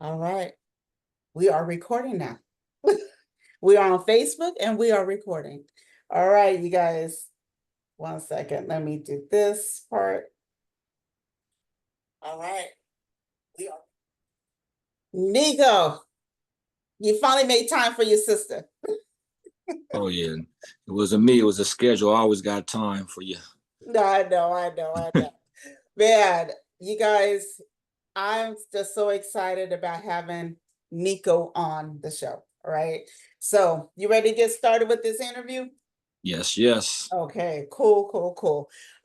All right. We are recording now. We are on Facebook and we are recording. All right, you guys. One second. Let me do this part. All right. We are. Nico, you finally made time for your sister. Oh yeah, it wasn't me. It was a schedule. I always got time for you. No, I know. Man, you guys, I'm just so excited about having Nico on the show. All right. So, you ready to get started with this interview? Yes, yes. Okay, cool.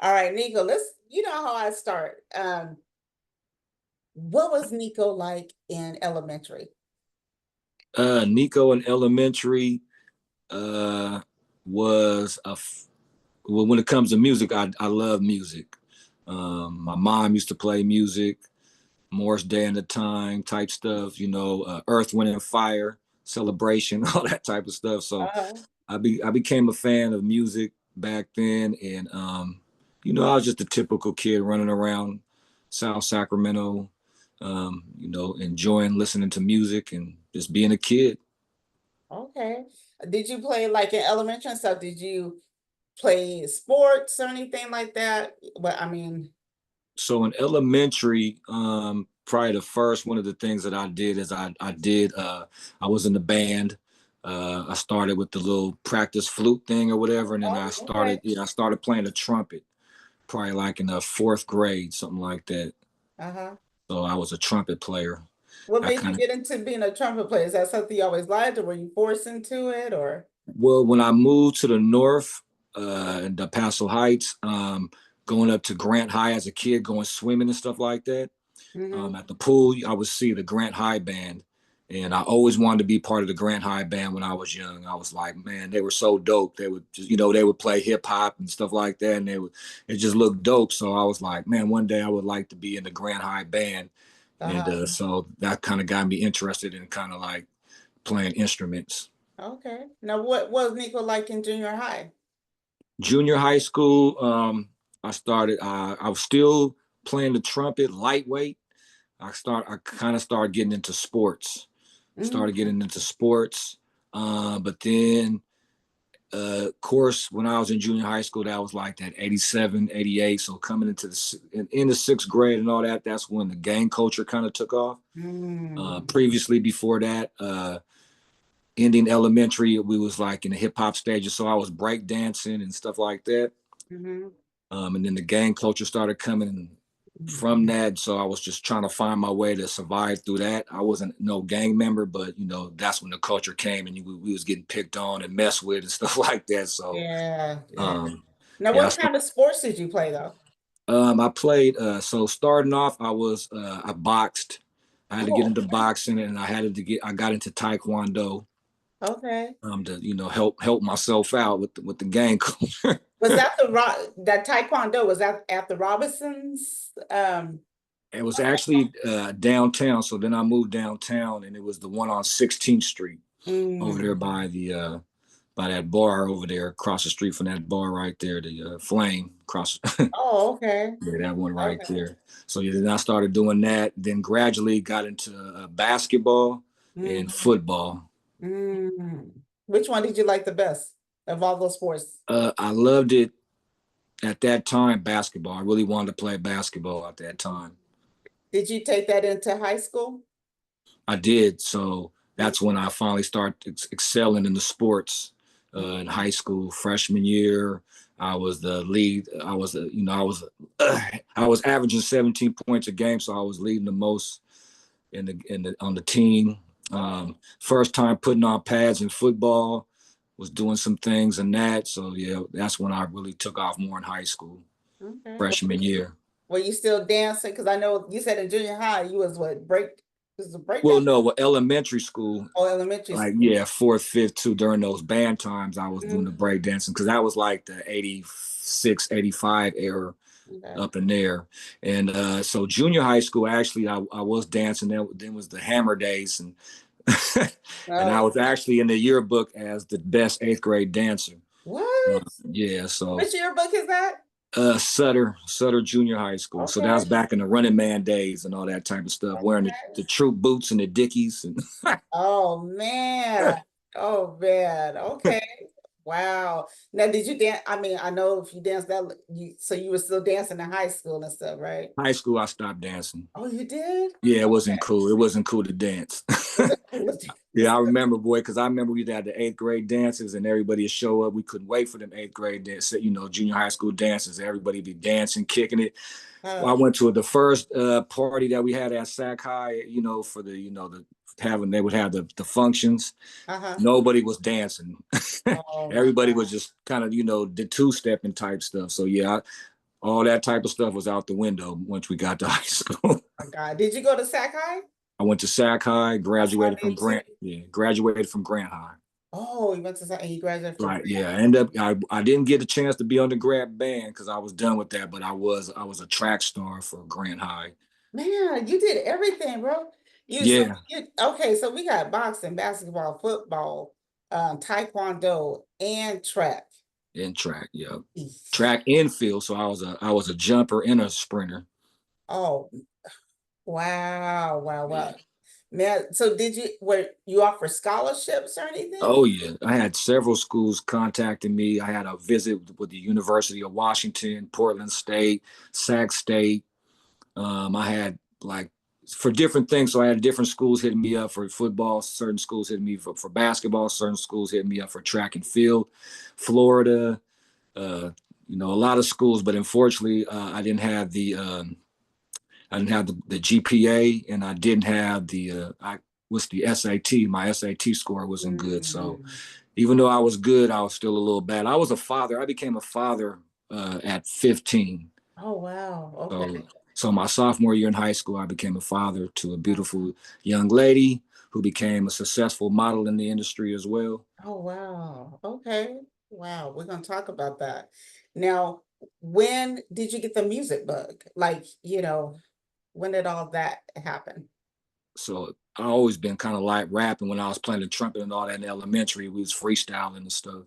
All right, Nico, you know how I start. What was Nico like in elementary? Nico in elementary uh, was well. When it comes to music, I love music. My mom used to play music, Morris Day and the Time type stuff. Earth, Wind and Fire, Celebration, all that type of stuff. So Uh-huh. I became a fan of music back then, and I was just a typical kid running around South Sacramento, enjoying listening to music and just being a kid. Okay. Did you play like in elementary and stuff? Did you play sports or anything like that? Well, I mean, So in elementary, probably the first one of the things that I did is I was in the band. I started with the little practice flute thing or whatever, and then oh, okay. I started playing the trumpet, probably like in the fourth grade, something like that. Uh-huh. So I was a trumpet player. What I made you kind of get into being a trumpet player? Is that something you always liked, or were you forced into it, or? Well, when I moved to the north, in the Paso Heights, going up to Grant High as a kid, going swimming and stuff like that. Mm-hmm. At the pool, I would see the Grant High band, and I always wanted to be part of the Grant High band when I was young. I was like, man, they were so dope. They would just, they would play hip hop and stuff like that, and it just looked dope. So I was like, man, one day I would like to be in the Grant High band, and Uh-huh. so that kind of got me interested in kind of like playing instruments. Okay. Now, what was Nico like in junior high? Junior high school, I started. I was still playing the trumpet lightweight. I kind of started getting into sports. Started Mm-hmm. getting into sports, but then, of course, when I was in junior high school, that was like that 87, 88. So coming into in the sixth grade and all that, that's when the gang culture kind of took off. Mm-hmm. Previously, before that, ending elementary, we was like in the hip hop stages. So I was break dancing and stuff like that. Mm-hmm. And then the gang culture started coming from that. So I was just trying to find my way to survive through that. I wasn't no gang member, but that's when the culture came and we was getting picked on and messed with and stuff like that. So Yeah. um, Now, yeah, what kind of sports did you play though? I played. So starting off, I boxed. I had to get Oh, into boxing, and I got into taekwondo. okay. To help myself out with the gang culture. Was that that Taekwondo? Was that at the Robinsons? It was actually downtown. So then I moved downtown, and it was the one on 16th Street over there Mm. by that bar over there, across the street from that bar right there, the Flame across. Yeah, Oh, okay. that one right Okay. there. So yeah, then I started doing that. Then gradually got into basketball and Mm. football. Mm. Which one did you like the best of all those sports? I loved it at that time. Basketball. I really wanted to play basketball at that time. Did you take that into high school? I did. So Mm. that's when I finally started excelling in the sports in high school. Freshman year, I was the lead. I was averaging 17 points a game, so I was leading the most on the team. First time putting on pads in football, was doing some things in that. So yeah, that's when I really took off more in high school, Okay. freshman year. Were you still dancing? Because I know you said in junior high you was what break? This is a Well, breakdown? no, well, elementary school, Oh, elementary like school. yeah, fourth, fifth too. During those band times, I was doing Mhm. the breakdancing because that was like the 86, 85 era Okay. up in there. And so junior high school, actually, I was dancing. Then was the Hammer days, and and I Oh, was actually in the yearbook as the best eighth grade dancer. Uh, what? yeah, so Which yearbook is that? Sutter Junior High School. So that Okay, was back in the Running Man days and all that type of stuff, wearing the okay. troop boots and the Dickies. And Oh man. Oh man. Okay. Wow. Now, did you dance? I mean, I know if you danced that, so you were still dancing in high school and stuff, right? high school, I stopped dancing. Oh, you did? Yeah, it wasn't Okay. cool. It wasn't cool to dance. Was it cool to Yeah, dance? I remember, boy, because I remember we had the eighth grade dances and everybody would show up. We couldn't wait for them eighth grade dances, junior high school dances. Everybody be dancing, kicking it. Well, I Oh, went to the first party that we had at Sac High, for the having they would have the functions. uh-huh. Nobody was dancing. Oh my Everybody was God. just kind of the two-stepping type stuff. So yeah, all that type of stuff was out the window once we got to high school. Oh my God. Did you go to Sac High? I went to Sac High, That's what I did too. Graduated from Grant High. Oh, you went to Sac and you graduated from Right. Grant. Yeah. I didn't get a chance to be on the grad band because I was done with that, but I was a track star for Grant High. Man, you did everything, bro. Yeah. Okay, so we got boxing, basketball, football, taekwondo, and track. In track. Yeah. Eesh. Track and field. So I was a jumper and a sprinter. Oh, wow, wow, Yeah. wow. Man, so were you offer scholarships or anything? Oh yeah, I had several schools contacting me. I had a visit with the University of Washington, Portland State, Sac State. I had like for different things. So I had different schools hitting me up for football. Certain schools hitting me for basketball. Certain schools hitting me up for track and field. Florida, uh, a lot of schools, but unfortunately, I didn't have the GPA, and I didn't have the SAT. My SAT score wasn't good, so Mm. even though I was good, I was still a little bad. I was a father. I became a father at 15. Oh, wow. So, Okay. so my sophomore year in high school, I became a father to a beautiful young lady who became a successful model in the industry as well. Oh, wow. Okay. Wow. We're going to talk about that. Now, when did you get the music bug? Like, when did all that happen? So I always been kind of like rapping when I was playing the trumpet and all that in elementary. We was freestyling and stuff.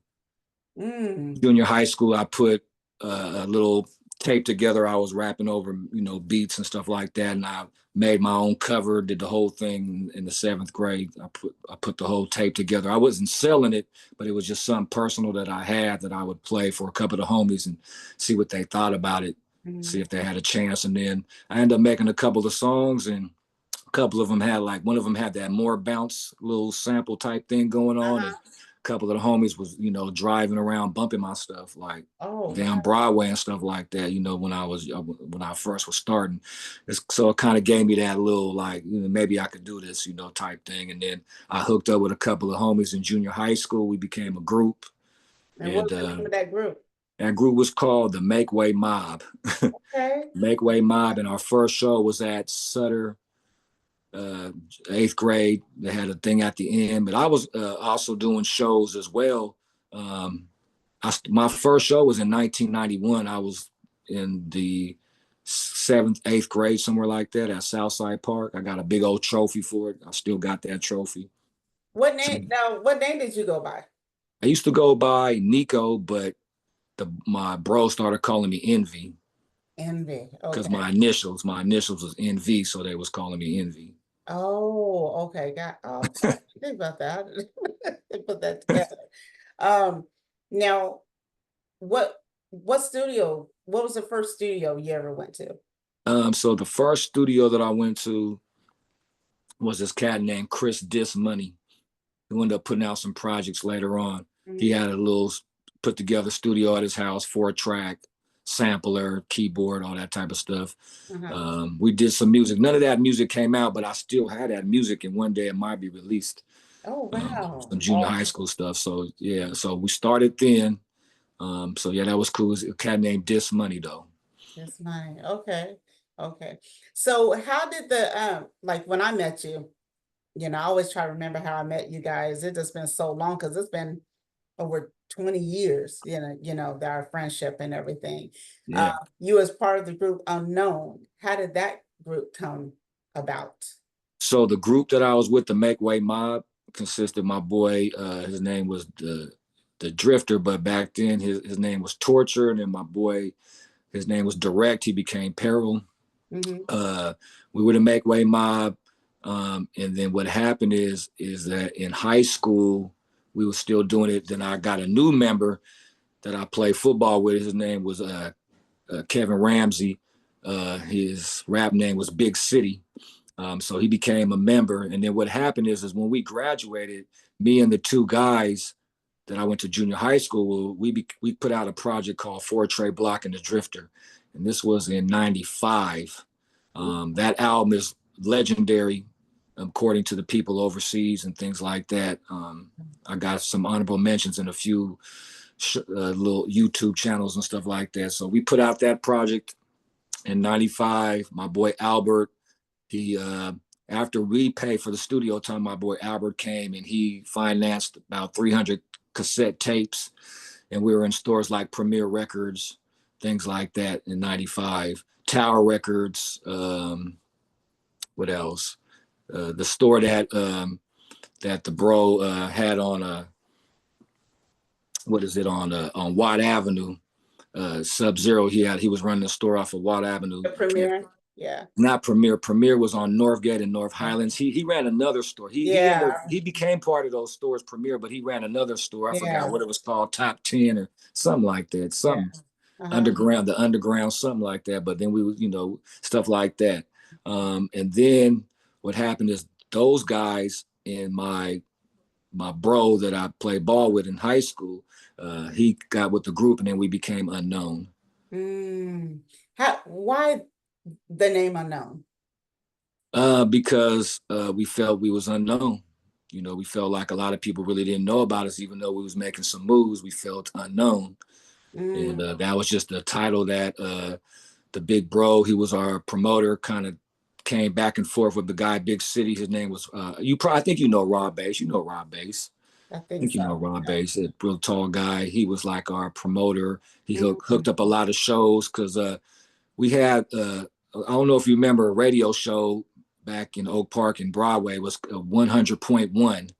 Mm. Junior high school, I put a little tape together. I was rapping over, beats and stuff like that, and I made my own cover. Did the whole thing in the seventh grade. I put the whole tape together. I wasn't selling it, but it was just something personal that I had that I would play for a couple of the homies and see what they thought about it, see Mm. if they had a chance. And then I ended up making a couple of songs, and a couple of them had one of them had that more bounce little sample type thing going on, and Uh-huh. a couple of the homies was driving around bumping my stuff like Oh, down wow. Broadway and stuff like that. When I first was starting, so it kind of gave me that little like maybe I could do this type thing. And then I hooked up with a couple of homies in junior high school. We became a group, And what and was the name of that group? that group was called the Make Way Mob. Okay. Make Way Mob, and our first show was at Sutter uh, eighth grade. They had a thing at the end, but I was also doing shows as well. Um, my first show was in 1991. I was in the seventh, eighth grade, somewhere like that at Southside Park. I got a big old trophy for it. I still got that trophy. What So name? Now, what name did you go by? I used to go by Nico, but my bro started calling me Envy Envy. because Okay. my initials was NV, so they was calling me Envy. Oh, okay. I didn't think about that. They put that together. Um, now what was the first studio you ever went to? So the first studio that I went to was this cat named Chris Dis Money. He ended up putting out some projects later on. He Mhm. had a little put together studio at his house, 4-track, sampler, keyboard, all that type of stuff. Uh-huh. We did some music. None of that music came out, but I still had that music, and one day it might be released. Oh, wow. Some junior Oh, high school stuff. So yeah, so we started then. So yeah, that was cool. It was a cat named Dis Money though. that's mine. Okay. Okay. So how did like when I met you, I always try to remember how I met you guys. It just been so long because it's been over 20 years, that our friendship and everything. Uh, Yeah. you as part of the group Unknown, how did that group come about? So the group that I was with, the Make Way Mob, consisted of my boy. His name was the Drifter, but back then his name was Torture, and then my boy. His name was Direct. He became Peril. Mm-hmm. Uh, we were the Make Way Mob. And then what happened is that in high school, we were still doing it. Then I got a new member that I played football with. His name was Kevin Ramsey. His rap name was Big City. So he became a member. And then what happened is when we graduated, me and the two guys that I went to junior high school, we put out a project called Four Trey Block and the Drifter. And this was in 95. That album is legendary according to the people overseas and things like that. I got some honorable mentions in a few little YouTube channels and stuff like that. So we put out that project in 95. My boy Albert, he after we paid for the studio time, my boy Albert came and he financed about 300 cassette tapes, and we were in stores like Premier Records, things like that in 95. Tower Records, what else? The store that the bro had on what is it on Watt Avenue, Sub Zero. He was running the store off of Watt Avenue. The premiere. Yeah. Not Premier. Premier was on Northgate and North Highlands. He ran another store. Yeah. He became part of those stores, Premier, but he ran another store. I forgot Yeah. what it was called, Top 10 or something like that. Something underground, the underground, something like that. But then we was, stuff like that. And then what happened is those guys and my bro that I played ball with in high school, he got with the group and then we became Unknown. Why the name Unknown? Because we felt we was unknown. We felt like a lot of people really didn't know about us, even though we was making some moves. We felt unknown, and that was just the title that the big bro, he was our promoter, kind of came back and forth with the guy, Big City. His name was I think you know Rob Bass. You know Rob Bass. I I think think you know so. Rob Bass, a real tall guy. He was like our promoter. He hooked up a lot of shows because we had I don't know if you remember a radio show back in Oak Park and Broadway. It was 100.1.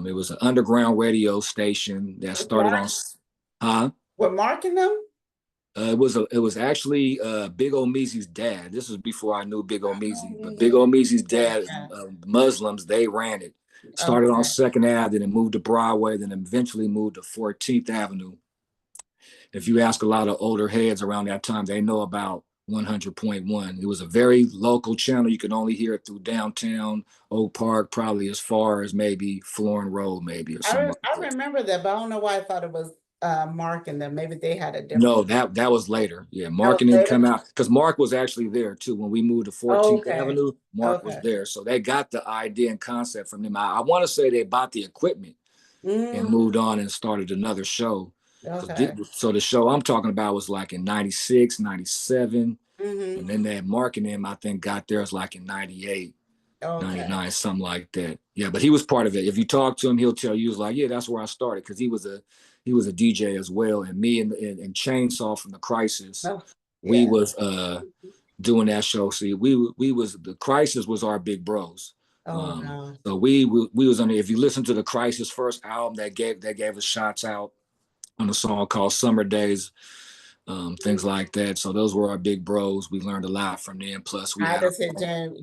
It was an underground radio station that With started Mark? on huh With Mark in them? it was actually Big O Meezy's dad. This was before I knew Big O Meezy, but Big Yeah. O Meezy's Yeah. dad, Muslims, they ran it. Started on Okay. Second Ave, then it moved to Broadway, then eventually moved to 14th Avenue. If you ask a lot of older heads around that time, they know about 100.1. It was a very local channel. You could only hear it through downtown Oak Park, probably as far as maybe Florin Road, maybe, or something like I that. remember that, but I don't know why I thought it was Mark and them. Maybe they had a different. No, that was later. Yeah, That was Mark and them come later. out because Mark was actually there too. When we moved to 14th Okay. Avenue, Mark was Okay. there. So they got the idea and concept from them. I want to say they bought the equipment and moved on and started another show. Okay. So the show I'm talking about was like in 96, 97. Mm-hmm. And then that Mark and him, I think, got theirs like in 98, Okay. 99, something like that. Yeah, but he was part of it. If you talk to him, he'll tell you, he was like, yeah, that's where I started, because he was a DJ as well. And me and Chainsaw from the Crisis, Oh, we yeah. was doing that show. See, we was the Crisis was our big bros. Oh no. So we was on it. If you listen to the Crisis first album, they gave us shots out on a song called Summer Days, things like that. So those were our big bros. We learned a lot from them. Plus we I had our, just hit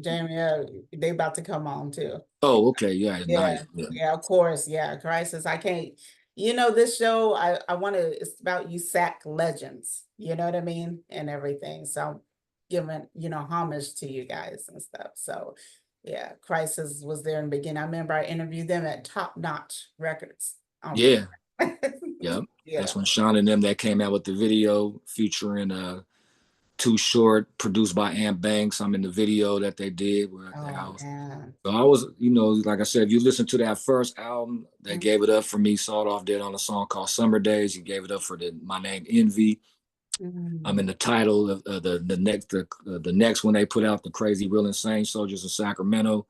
Jamie, they about to come on too. oh, okay, yeah, Yeah, nice. Yeah. yeah, of course. Yeah, Crisis. I can't, this show, I want to, it's about you sack legends, you know what I mean? And everything. So giving, homage to you guys and stuff. So yeah, Crisis was there in the beginning. I remember I interviewed them at Top Notch Records. Yeah. Yep. Yeah. That's when Sean and them that came out with the video featuring Too Short, produced by Ant Banks. I'm in the video that they did. We're at the Oh house. man. So I was, like I said, if you listen to that first album, they gave it up for me. Sawed Off did on a song called Summer Days. He gave it up for my name Envy. I'm in the title of the next one they put out, The Crazy Real Insane Soldiers of Sacramento.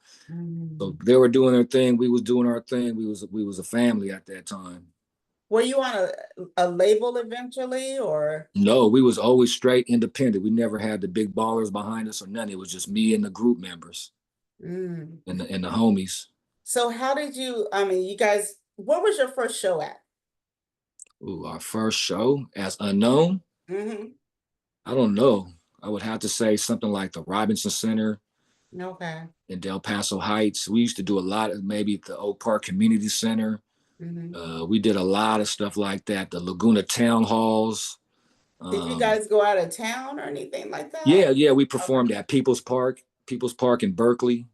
So they were doing their thing. We was doing our thing. We was a family at that time. Were you on a label eventually, or? No, we was always straight independent. We never had the big ballers behind us or nothing. It was just me and the group members and the homies. So how did you, you guys, what was your first show at? Ooh, our first show as Unknown. Mm-hmm. I don't know. I would have to say something like the Robinson Center Okay. in Del Paso Heights. We used to do a lot of maybe the Oak Park Community Center. Hmm. We did a lot of stuff like that. The Laguna Town Halls. Did you Um, guys go out of town or anything like that? yeah, we Okay. performed at People's Park in Berkeley.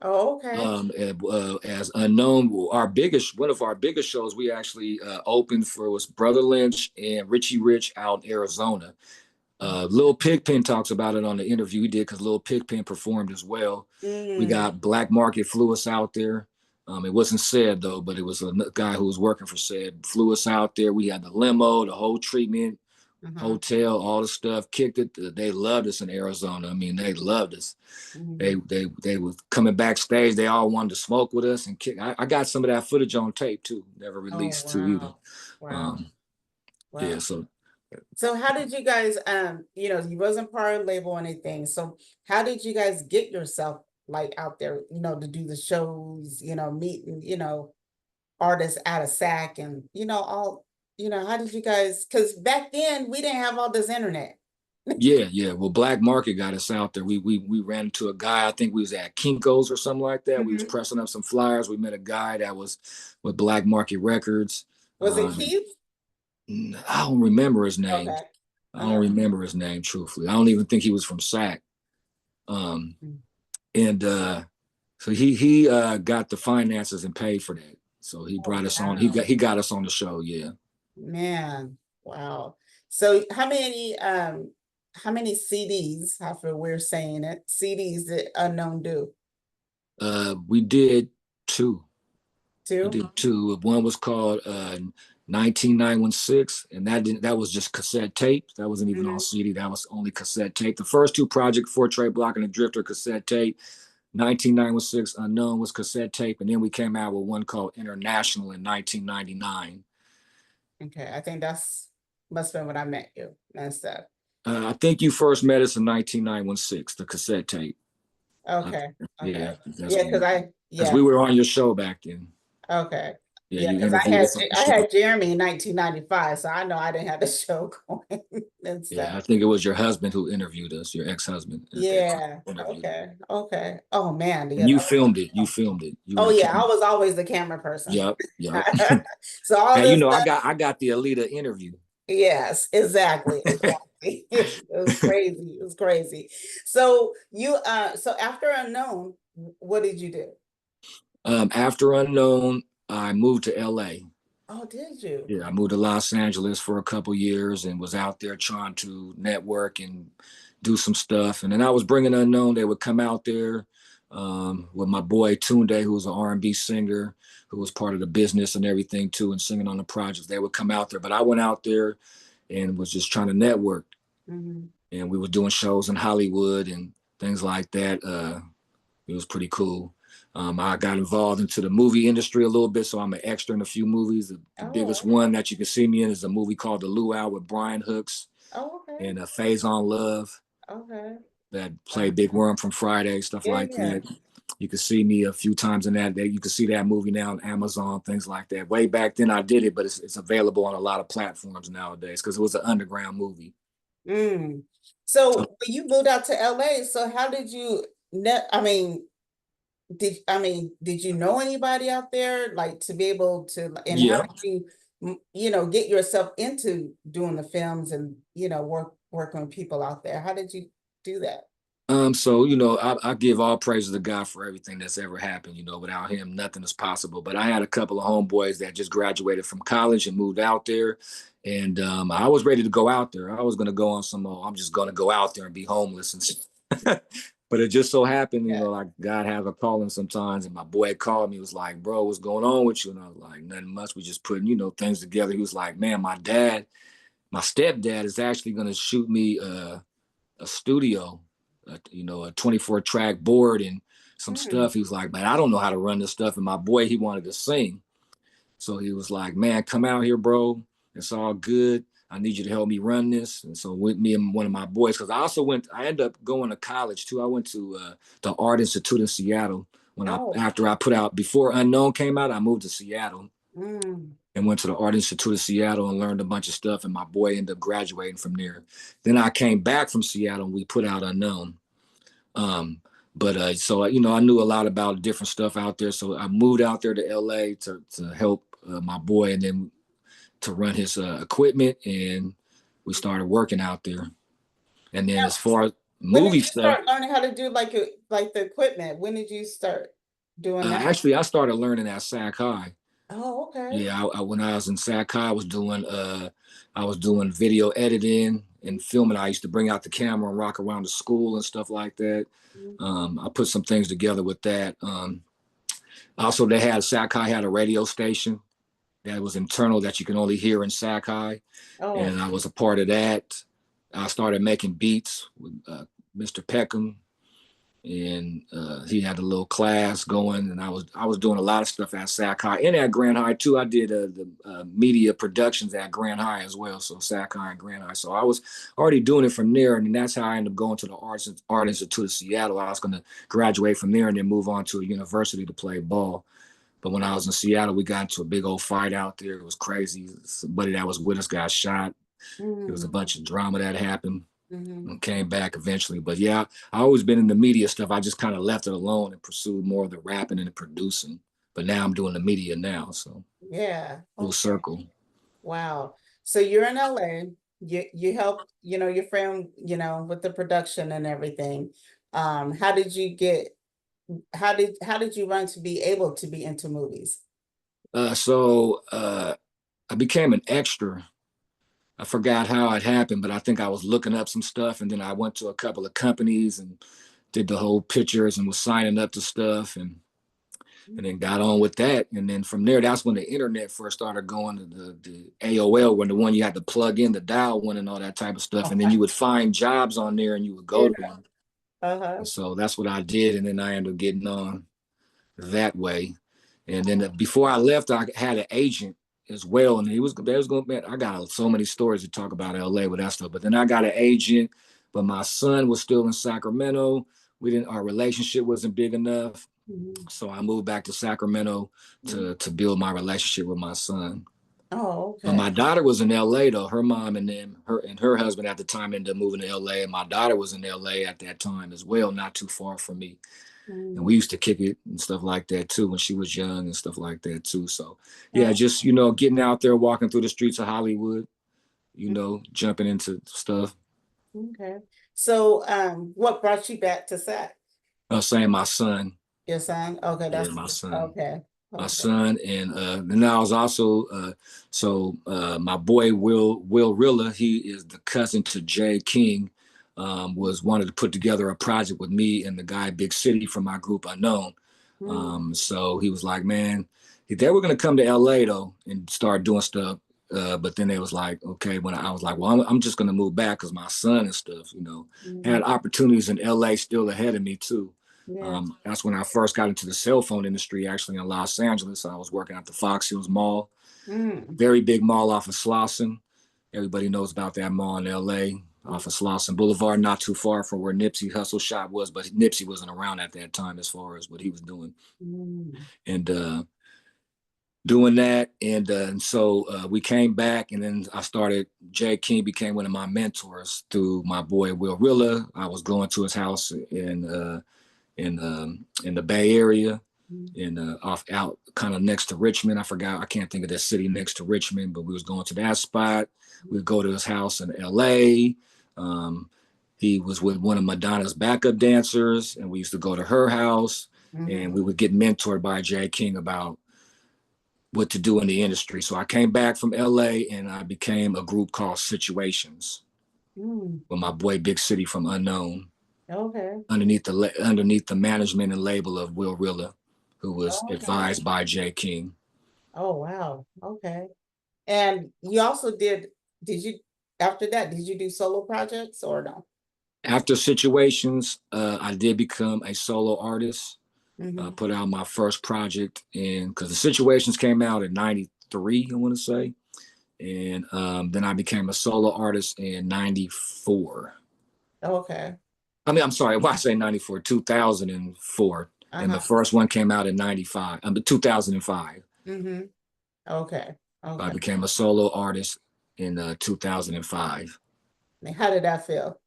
Oh, okay. As unknown, one of our biggest shows we actually opened for was Brother Lynch and Richie Rich out in Arizona. Lil Pigpen talks about it on the interview he did because Lil Pigpen performed as well. We Mm, got Black Market flew us out there. It wasn't said though, but it was a guy who was working for said flew us out there. We had the limo, the whole treatment, uh-huh. hotel, all the stuff. Kicked it. They loved us in Arizona. I mean, they loved us. Hmm. They were coming backstage. They all wanted to smoke with us and kick. I got some of that footage on tape too. Never Oh, released too either. wow. Wow. Um, yeah. Wow. So So how did you guys you wasn't part of the label or anything. So how did you guys get yourself like out there, to do the shows, meeting, artists out of SAC and all, how did you guys because back then we didn't have all this internet. yeah. Well, Black Market got us out there. We ran into a guy. I think we was at Kinko's or something like that. We was Hmm. pressing up some flyers. We met a guy that was with Black Market Records. Was it Um, Keith? I don't remember his name. Okay. I don't Uh-huh. remember his name truthfully. I don't even think he was from SAC. Um, and So he got the finances and paid for that. So he Oh, brought us on. wow. He got us on the show. Yeah. Man, wow. So how many CDs, however we're saying it, CDs did Unknown do? We did two. We Two? did two. One was called 19916, and that was just cassette tape. That wasn't even on Mhm. CD. That was only cassette tape. The first two projects, Four Trey Block and the Drifter, cassette tape. 19916 Unknown was cassette tape, and then we came out with one called International in 1999. Okay, I think that's must have been when I met you and stuff. I think you first met us in 19916, the cassette tape. Uh, Okay, okay. yeah, that's Yeah, when, because yeah, we were on your show back then. okay. Yeah, Yeah, you because interviewed us on the I show. had Jeremy in 1995, so I know I didn't have the show going and Yeah, stuff. I think it was your husband who interviewed us, your ex-husband at that time Yeah, interviewed us. okay, okay. Oh man, And yeah, you that filmed it. You filmed it. You were oh the yeah, I camera. was always the camera person. Yep, yep. So all Hey, you this know, stuff, I got the Alita interview. yes, exactly, exactly. It was crazy. It was crazy. So so after Unknown, what did you do? After Unknown, I moved to LA. Oh, did you? Yeah, I moved to Los Angeles for a couple years and was out there trying to network and do some stuff. And then I was bringing Unknown. They would come out there with my boy Tunde, who was an R&B singer, who was part of the business and everything too, and singing on the projects. They would come out there, but I went out there and was just trying to network. Hmm. And we were doing shows in Hollywood and things like that. It was pretty cool. I got involved into the movie industry a little bit, so I'm an extra in a few movies. The Oh, biggest okay. one that you can see me in is a movie called The Luau with Brian Hooks Oh, okay. and Phase on Love Okay. that Wow. played Big Worm from Friday, stuff Yeah, like yeah. that. You can see me a few times in that. You can see that movie now on Amazon, things like that. Way back then I did it, but it's available on a lot of platforms nowadays because it was an underground movie. Mm. So So when you moved out to LA, so how did you net did you know anybody out there like to be able to and how yeah, did you get yourself into doing the films and working with people out there? How did you do that? So I give all praise to God for everything that's ever happened. Without him, nothing is possible. But I had a couple of homeboys that just graduated from college and moved out there, and I was ready to go out there. I was going to go on some. I'm just going to go out there and be homeless, and but it just so happened, Yeah. like God has a calling sometimes. And my boy called me, was like, "Bro, what's going on with you?" And I was like, "Nothing much. We just putting things together." He was like, "Man, my stepdad is actually going to shoot me a studio, a 24 track board and some Mm. stuff." He was like, "Man, I don't know how to run this stuff." And my boy, he wanted to sing. So he was like, "Man, come out here, bro. It's all good. I need you to help me run this." And so with me and one of my boys, because I ended up going to college too. I went to the Art Institute in Seattle Oh, after I put out, before Unknown came out, I moved to Seattle. Mm. and went to the Art Institute of Seattle and learned a bunch of stuff. And my boy ended up graduating from there. Then I came back from Seattle and we put out Unknown. Um, but so you know, I knew a lot about different stuff out there. So I moved out there to LA to help my boy, and then to run his equipment, and we started working out there. And then as far as When did movie you stuff, start learning how to do like the equipment? When did you start doing that? actually I started learning at Sac High. Oh, okay. Yeah, when I was in Sac High, I was doing video editing and filming. I used to bring out the camera and rock around the school and stuff like that. I put some things together with that. Also, they had Sac High had a radio station that was internal that you can only hear in Sac High, Oh. and I was a part of that. I started making beats with Mr. Peckham, and he had a little class going, and I was doing a lot of stuff at Sac High and at Grand High too. I did the media productions at Grand High as well, so Sac High and Grand High. So I was already doing it from there, and that's how I ended up going to the Art Institute of Seattle. I was going to graduate from there and then move on to a university to play ball. But when I was in Seattle, we got into a big old fight out there. It was crazy. Somebody that was with us got shot. There was a Mm. bunch of drama that happened Hmm. and came back eventually. But yeah, I always been in the media stuff. I just kind of left it alone and pursued more of the rapping and the producing. But now I'm doing the media now, so Yeah. full Okay. circle. Wow. So you're in LA. You helped, your friend, with the production and everything. How did you get how did you learn to be able to be into movies? So I became an extra. I forgot how it happened, but I think I was looking up some stuff, and then I went to a couple of companies and did the whole pictures and was signing up to stuff, and then got on with that. And then from there, that's when the internet first started going to the AOL, when the one you had to plug in the dial one and all that type of stuff. And then you would find jobs on there and you would Yeah. go to them. Uh-huh. And so that's what I did. And then I ended up getting on that way. And then before I left, I had an agent as well. And they was going, man, I got so many stories to talk about LA with that stuff. But then I got an agent, but my son was still in Sacramento. Our relationship wasn't big enough. Mhm. So I moved back to Sacramento to build my relationship with my son. Oh, But okay. my daughter was in LA though. Her mom and them, her husband at the time ended up moving to LA, and my daughter was in LA at that time as well, not too far from me. And Mm. we used to kick it and stuff like that too when she was young and stuff like that too. So yeah, Oh, just getting out there, walking through the streets of Hollywood, jumping into stuff. okay. So, what brought you back to SAC? I was saying my son, Your son? Okay, yeah, that's my son. okay. My Okay. son, and then I was also my boy Will Rilla. He is the cousin to Jay King. Was wanted to put together a project with me and the guy Big City from my group Unknown. Mm. So he was like, man, they were gonna come to LA though and start doing stuff. But then they was like, okay, when I was like, well, I'm just gonna move back because my son and stuff, Mm. had opportunities in LA still ahead of me too. Yeah. That's when I first got into the cell phone industry, actually in Los Angeles. I was working at the Fox Hills Mall, Mm. very big mall off of Slauson. Everybody knows about that mall in LA, off of Slauson Boulevard, not too far from where Nipsey Hussle shop was, but Nipsey wasn't around at that time as far as what he was doing. Mm. And doing that. And so we came back, and then I started. Jay King became one of my mentors through my boy Will Rilla. I was going to his house in the Bay Area, Mm. in off out kind of next to Richmond. I can't think of that city next to Richmond, but we was going to that spot. We'd go to his house in LA. Um, he was with one of Madonna's backup dancers, and we used to go to her house, and Mhm. we would get mentored by Jay King about what to do in the industry. So I came back from LA and I became a group called Situations Mm. with my boy Big City from Unknown, Okay. underneath the management and label of Will Rilla, who was Okay. advised by Jay King. Oh, wow. Okay. And you also did you, after that, did you do solo projects or no? After Situations, I did become a solo artist. Mm-hmm. Put out my first project, and because the Situations came out in '93, I want to say, and then I became a solo artist in '94. Okay. I mean, I'm sorry, why I say '94? 2004. Then the Uh-huh. first one came out in '95. 2005. Mm-hmm. Okay. I Okay. became a solo artist in 2005. And how did that feel?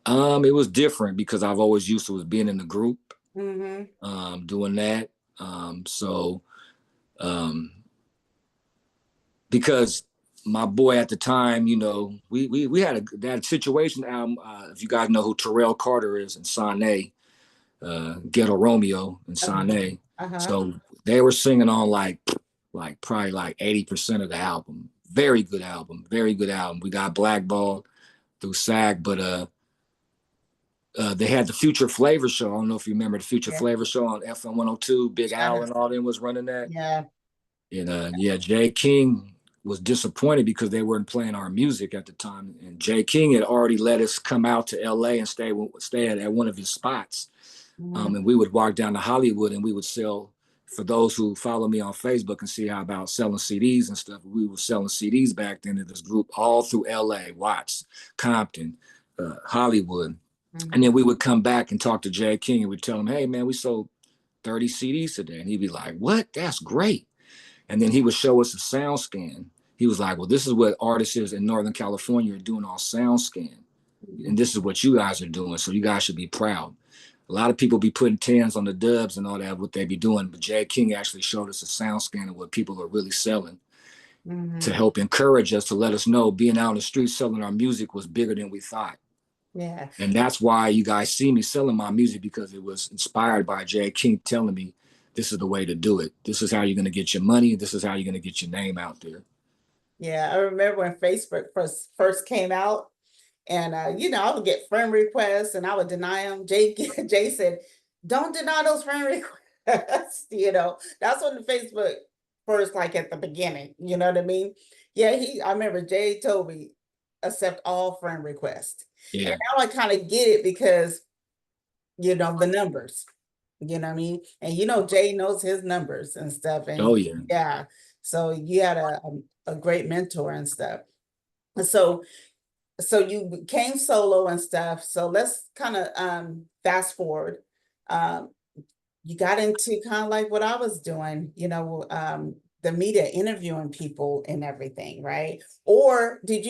It was different because I've always used to was being in the group, Mm-hmm. doing that. So um, because my boy at the time, we had that situation album. If you guys know who Terrell Carter is and Sane, Ghetto Romeo and Uh-huh. Sane. Uh-huh. So they were singing on like probably like 80% of the album. Very good album. Very good album. We got blackballed through SAG, but they had the Future Flavor Show. I don't know if you remember the Future Yeah. Flavor Show on FM 102. Big Al Uh-huh. and all them was running that. Yeah. And yeah, Jay King was disappointed because they weren't playing our music at the time. And Jay King had already let us come out to LA and stay at one of his spots. Mm-hmm. And we would walk down to Hollywood and we would sell. For those who follow me on Facebook and see how about selling CDs and stuff, we were selling CDs back then to this group all through LA, Watts, Compton, Hollywood. And Mm-hmm. then we would come back and talk to Jay King and we'd tell him, hey, man, we sold 30 CDs today. And he'd be like, what? That's great. And then he would show us a sound scan. He was like, well, this is what artists in Northern California are doing on sound scan. And this is what you guys are doing. So you guys should be proud. A lot of people be putting tens on the dubs and all that, what they be doing. But Jay King actually showed us a sound scan of what people are really selling to Mm-hmm. help encourage us, to let us know being out in the streets selling our music was bigger than we thought. Yeah. And that's why you guys see me selling my music, because it was inspired by Jay King telling me this is the way to do it. This is how you're going to get your money. This is how you're going to get your name out there. Yeah. I remember when Facebook first came out. And I would get friend requests and I would deny them. Jay said, don't deny those friend requests. That's when the Facebook first, like at the beginning, you know what I mean? Yeah, I remember Jay told me accept all friend requests. And Yeah. now I kind of get it because, the numbers, you know what I mean? And Jay knows his numbers and stuff. Oh And yeah. yeah, so you had a great mentor and stuff. And so you became solo and stuff. So let's kind of fast forward. Um, you got into kind of like what I was doing, the media, interviewing people and everything, right? Or did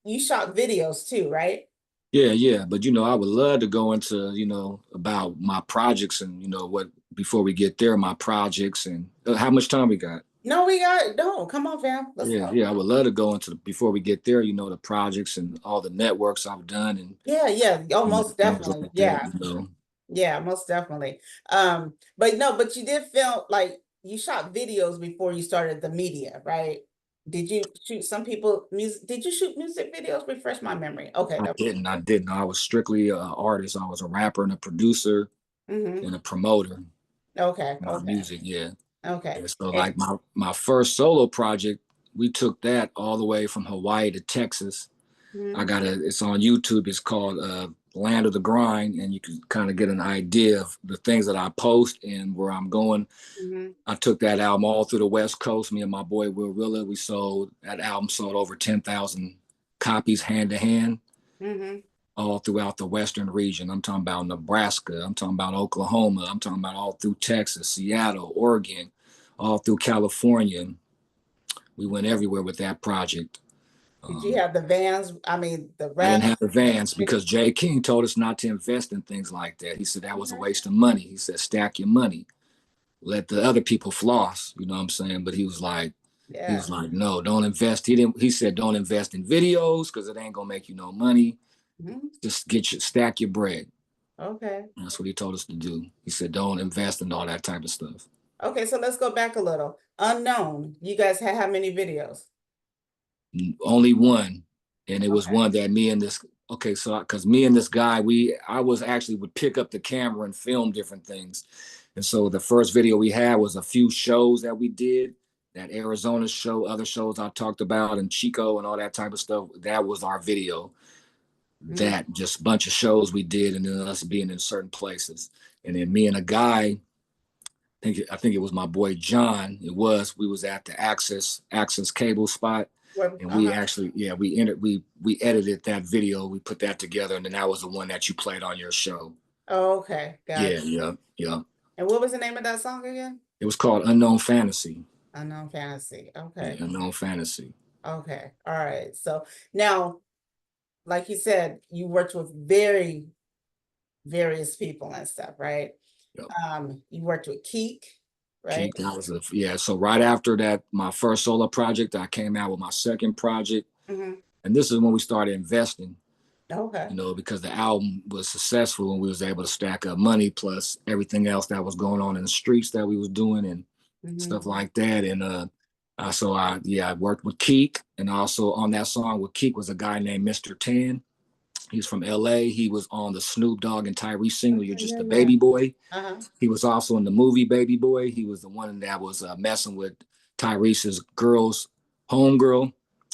you shot videos too, right? Yeah, yeah. But I would love to go into, about my projects and what before we get there, my projects and how much time we got. No, we got no. Come on, fam. Let's Yeah, go. yeah. I would love to go into before we get there, the projects and all the networks I've done Yeah, yeah. Oh, most things definitely. like Yeah. that. Yeah, most definitely. But no, but you did film, like you shot videos before you started the media, right? Did you shoot some people music? Did you shoot music videos? Refresh my memory. Okay. I didn't. I was strictly an artist. I was a rapper and a producer Mm-hmm. and a promoter. Okay. My Okay. music, yeah. Okay. And so And like my first solo project, we took that all the way from Hawaii to Texas. mm-hmm, It's on YouTube. It's called Land of the Grind, and you can kind of get an idea of the things that I post and where I'm going. mm-hmm, I took that album all through the West Coast. Me and my boy Will Rilla, that album sold over 10,000 copies hand to hand mm-hmm, all throughout the Western region. I'm talking about Nebraska. I'm talking about Oklahoma. I'm talking about all through Texas, Seattle, Oregon, all through California. We went everywhere with that project. did you Um, have the vans? I mean, the I didn't rap. have advance because Jay King told us not to invest in things like that. He said that was a waste of money. He said, stack your money, let the other people floss. You know what I'm saying? But he Yeah. was like, no, don't invest. He said, don't invest in videos because it ain't gonna make you no money. Mhm. Just stack your bread. Okay. That's what he told us to do. He said, don't invest in all that type of stuff. Okay. So let's go back a little. Unknown. You guys had how many videos? Only one, and it was Okay. one that me and this. Okay, so because me and this guy, I was actually would pick up the camera and film different things, and so the first video we had was a few shows that we did. That Arizona show, other shows I talked about, and Chico and all that type of stuff. That was our video. Mm-hmm. That just bunch of shows we did, and then us being in certain places, and then me and a guy I think it was my boy John. We was at the Access cable spot, and we Uh-huh. actually we edited that video. We put that together, and then that was the one that you played on your show. Okay. Got Yeah, it. yeah, yeah. And what was the name of that song again? It was called Unknown Fantasy. Unknown fantasy. Okay. Yeah, unknown fantasy. Okay. All right. So now, like you said, you worked with very various people and stuff, right? Yep. You worked with Keek, right? Keith, that was a yeah. So right after that, my first solo project, I came out with my second project, Hmm. and this is when we started investing. Okay. You know, because the album was successful and we was able to stack up money plus everything else that was going on in the streets that we was doing and Hmm. stuff like that. And so I worked with Keek, and also on that song with Keek was a guy named Mr. Tan. He's from LA. He was on the Snoop Dogg and Tyrese single, You're Okay, Just yeah, a yeah. Baby Boy. Uh-huh. He was also in the movie Baby Boy. He was the one that was messing with Tyrese's girl's homegirl.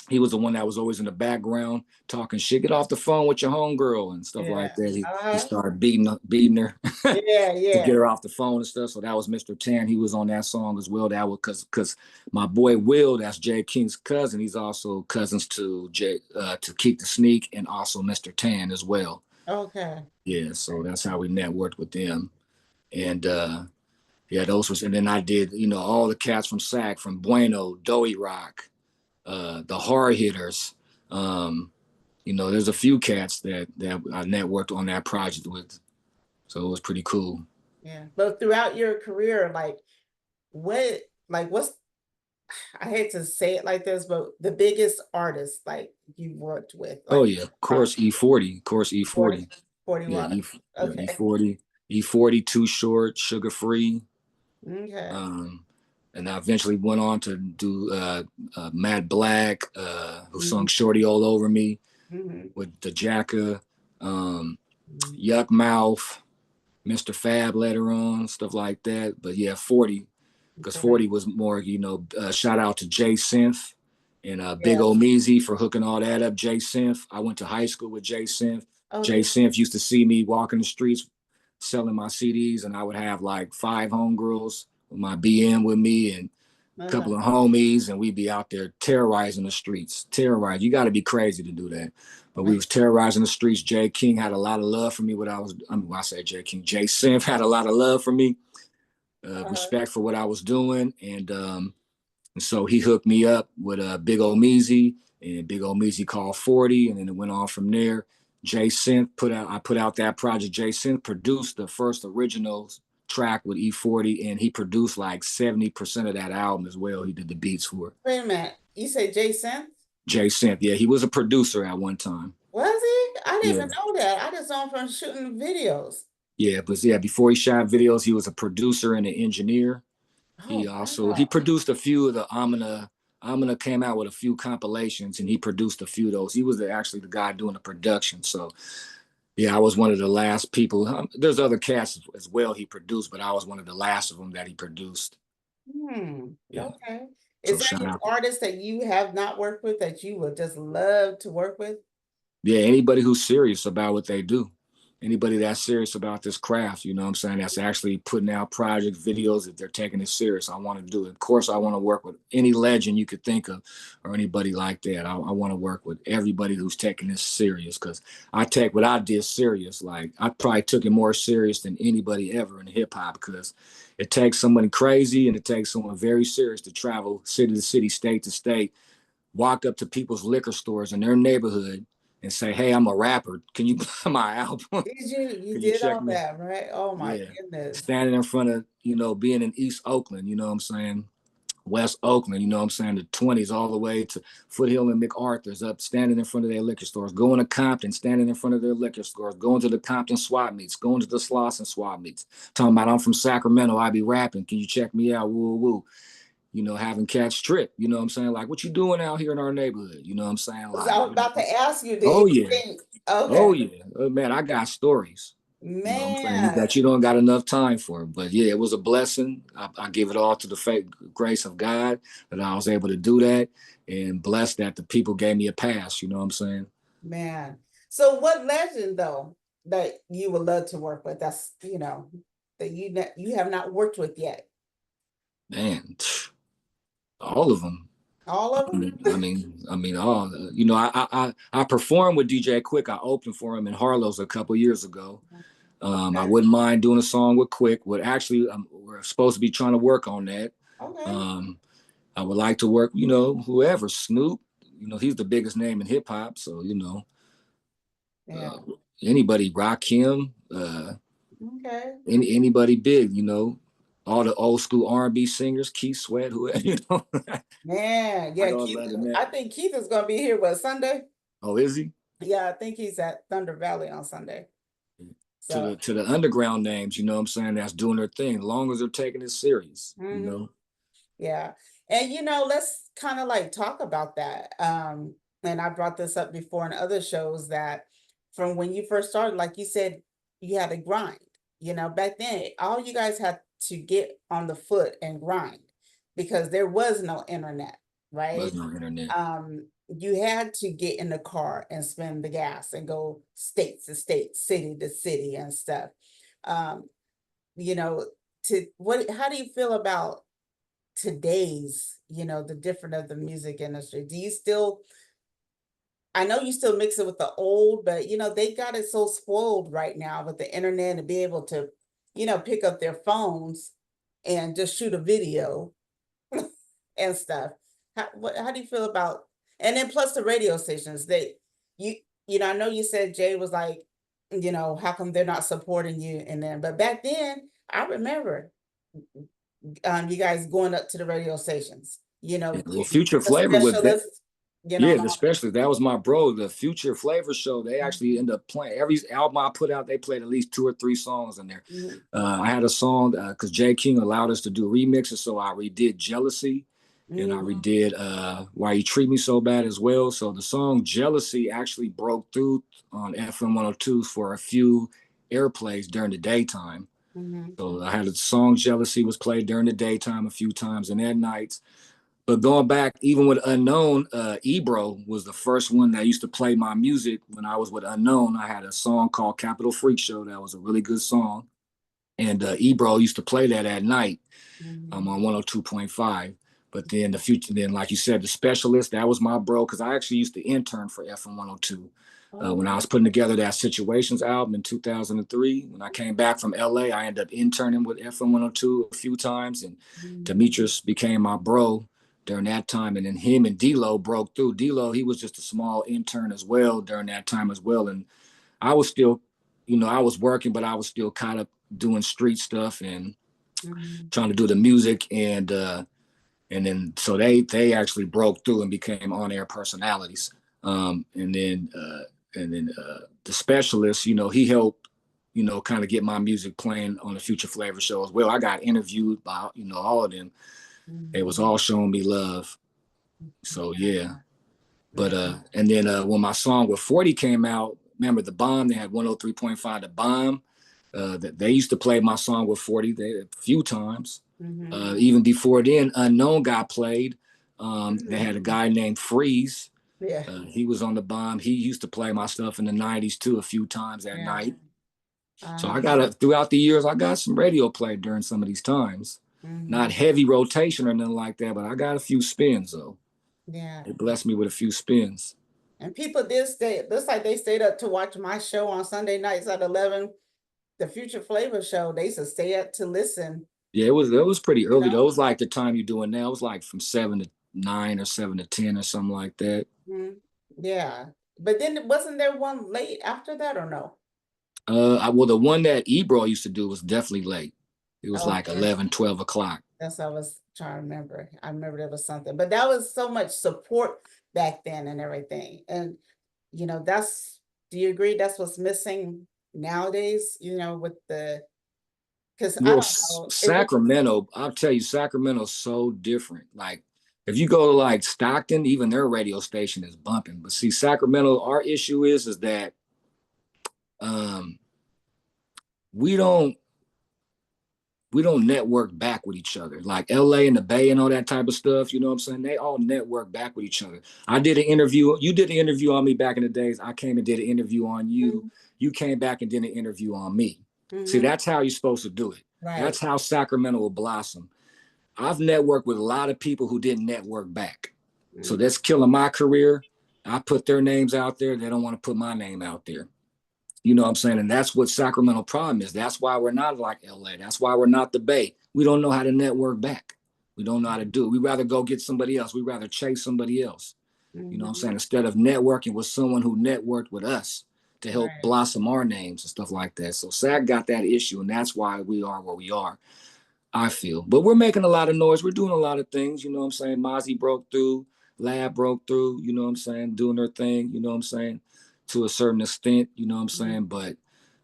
He was the one that was always in the background talking shit. Get off the phone with your homegirl and stuff like Yeah. that. He Uh-huh. started beating her Yeah, to get yeah. her off the phone and stuff. So that was Mr. Tan. He was on that song as well. That was because my boy Will, that's Jay King's cousin. He's also cousins to Keith the Sneak and also Mr. Tan as well. Okay. Yeah, so that's how we networked with them. And yeah, those was, and then I did, all the cats from SAC, from Bueno, Doughy Rock, the hard hitters. Um, there's a few cats that I networked on that project with, so it was pretty cool. Yeah. But throughout your career, what, what's, I hate to say it like this, but the biggest artist you worked with, Oh yeah, of probably course E40, of course 40, E40, 40 yeah, watt. yeah Okay. E40, E40, Too Short, Sugar Free. Okay. Um, and I eventually went on to do Matt Black, who sung Mm-hmm. "Shorty All Over Me" Mm-hmm. with the Jacka, um, Mm-hmm. Yuck Mouth, Mr. Fab later on, stuff like that. But yeah, 40, because Okay. 40 was more, shout out to Jay Synth and Big O Yes. Meezy for hooking all that up. Jay Synth, I went to high school with Jay Synth. Oh, Jay did Synth used to see me walking the streets selling my CDs, and I would have like 5 homegirls with my BM with me and a uh-huh. couple of homies, and we'd be out there terrorizing the streets. Terrorize. You got to be crazy to do that. But we was terrorizing the streets. Jay King had a lot of love for me. I say Jay King. Jay Simp had a lot of love for me, Uh-huh. respect for what I was doing, and so he hooked me up with Big O Meezy, and Big O Meezy called 40, and then it went on from there. Jay Synth I put out that project. Jay Synth produced the first original track with E40, and he produced like 70% of that album as well. He did the beats for it. Wait a minute. You say Jason? Jay Synth, yeah, he was a producer at one time. Was he? I didn't Yeah, even know that. I just saw him from shooting videos. yeah, but yeah, before he shot videos, he was a producer and an engineer. Oh, He wow. produced a few of the Amina. Amina came out with a few compilations, and he produced a few of those. He was actually the guy doing the production. So yeah, I was one of the last people. There's other cats as well he produced, but I was one of the last of them that he produced. Hmm. Yeah. Okay. Is So there shout any out. artist that you have not worked with that you would just love to work with? Yeah, anybody who's serious about what they do, anybody that's serious about this craft, you know what I'm saying, that's actually putting out projects, videos, if they're taking it serious, I want to do it. Of course, I want to work with any legend you could think of or anybody like that. I want to work with everybody who's taking this serious, because I take what I did serious. Like, I probably took it more serious than anybody ever in hip hop, because it takes someone crazy and it takes someone very serious to travel city to city, state to state, walk up to people's liquor stores in their neighborhood and say, "Hey, I'm a rapper. Can you buy my album? Did you? You Can you did check all me?" that, right? Oh my Yeah. goodness. Standing in front of, being in East Oakland, you know what I'm saying? West Oakland, you know what I'm saying? The 20s all the way to Foothill and MacArthur's, up standing in front of their liquor stores, going to Compton, standing in front of their liquor stores, going to the Compton swap meets, going to the Slauson swap meets, talking about, "I'm from Sacramento, I be rapping. Can you check me out? Woo, woo." Having cats trip, you know what I'm saying? Like, "What you doing out here in our neighborhood?" You know what I'm saying? I Like, was about to ask you, do you oh yeah, think, okay, oh yeah. Man, I got stories. You know what I'm saying? man, That you don't got enough time for. But yeah, it was a blessing. I give it all to the faith, grace of God that I was able to do that, and blessed that the people gave me a pass. You know what I'm saying? man. So what legend though that you would love to work with? That's, that you have not worked with yet. Man, all of them. All of them? All. I performed with DJ Quick. I opened for him in Harlow's a couple years ago. I Okay. wouldn't mind doing a song with Quick. We're supposed to be trying to work on that. Okay. Um, I would like to work, you know, whoever, Snoop, you know, he's the biggest name in hip hop. So, you know, Yeah. uh, anybody, Rakim, Okay. anybody big, you know, all the old school R&B singers, Keith Sweat, whoever, you know, Man, I yeah, go Keith. letting that. I think Keith is gonna be here, what, Sunday? Oh, is he? Yeah, I think he's at Thunder Valley on Sunday. So, To the underground names, you know what I'm saying, that's doing their thing, as long as they're taking it serious, you mhm, know. yeah. And let's kind of like talk about that. And I brought this up before in other shows that from when you first started, like you said, you had to grind. Back then, all you guys had to get on the foot and grind because there was no internet, Was right? no internet. You had to get in the car and spend the gas and go state to state, city to city and stuff. Um, you know, how do you feel about today's, the different of the music industry? Do you still, I know you still mix it with the old, but they got it so spoiled right now with the internet and be able to, pick up their phones and just shoot a video and stuff. How do you feel about, and then plus the radio stations, you I know you said Jay was like, how come they're not supporting you? And then, but back then, I remember you guys going up to the radio stations, Yeah, well, getting Future the Flavor was that. specialists, Yeah, and all especially that was my bro, the Future Flavor Show. They that. actually end up playing every album I put out. They played at least 2 or 3 songs in there. Mhm, I had a song because Jay King allowed us to do remixes, so I redid "Jealousy" and I mhm, redid "Why You Treat Me So Bad" as well. So the song "Jealousy" actually broke through on FM 102 for a few airplays during the daytime. mhm, So I had a song "Jealousy" was played during the daytime a few times, and at nights. But going back, even with Unknown, Ebro was the first one that used to play my music when I was with Unknown. I had a song called Capital Freak Show that was a really good song. And Ebro used to play that at night mhm. on 102.5. But then the future, then like you said, the specialist, that was my bro, because I actually used to intern for FM 102. When I Oh, was putting together that Situations album in 2003, when I came back from LA, I ended up interning with FM 102 a few times, and mhm, Demetrius became my bro during that time. And then him and D-Lo broke through. D-Lo, he was just a small intern as well during that time as well. And I was still, I was working, but I was still kind of doing street stuff and mhm, trying to do the music. And then so they actually broke through and became on-air personalities. And then the specialist, he helped, kind of get my music playing on the Future Flavor Show as well. I got interviewed by, all of them. It was mhm. all showing me love. So yeah. Yeah, But yeah. and then when my song with 40 came out, remember the bomb, they had 103.5 the bomb. That they used to play my song with 40 a few times. Mhm, Even before then, Unknown got played. They mhm. had a guy named Freeze. Yeah, He was on the bomb. He used to play my stuff in the 90s too a few times at yeah. night. So Uh, throughout the years, I got some radio play during some of these times. Not mhm. heavy rotation or nothing like that, but I got a few spins though. Yeah. They blessed me with a few spins. And people did stay, looks like they stayed up to watch my show on Sunday nights at 11, the Future Flavor show. They used to stay up to listen, Yeah, it was pretty you early know? though. It was like the time you're doing now. It was like from 7 to 9 or 7 to 10 or something like that. Mhm. Yeah. But then wasn't there one late after that or no? Well, the one that Ebro used to do was definitely late. It was like Okay. 11, 12 o'clock. That's what I was trying to remember. I remember there was something, but that was so much support back then and everything. And that's, do you agree that's what's missing nowadays, with because I Well, don't know, it was, Sacramento, I'll tell you, Sacramento's so different. Like, if you go to like Stockton, even their radio station is bumping. But see, Sacramento, our issue is that um, we don't we don't network back with each other. Like LA and the Bay and all that type of stuff, you know what I'm saying? They all network back with each other. I did an interview. You did an interview on me back in the days. I came and did an interview on you. mhm, You came back and did an interview on me. See, mhm, that's how you're supposed to do it. right. That's how Sacramento will blossom. I've networked with a lot of people who didn't network back. So Mhm, that's killing my career. I put their names out there. They don't want to put my name out there. You know what I'm saying? And that's what Sacramento problem is. That's why we're not like LA. That's why we're not the Bay. We don't know how to network back. We don't know how to do it. We rather go get somebody else. We rather chase somebody else. You know what I'm saying? Mhm. Instead of networking with someone who networked with us to help Right. blossom our names and stuff like that. So SAC got that issue, and that's why we are where we are. I feel. But we're making a lot of noise. We're doing a lot of things. You know what I'm saying? Mozzie broke through. Lab broke through. You know what I'm saying? Doing their thing. You know what I'm saying? To a certain extent. You know what I'm Mhm. saying? But,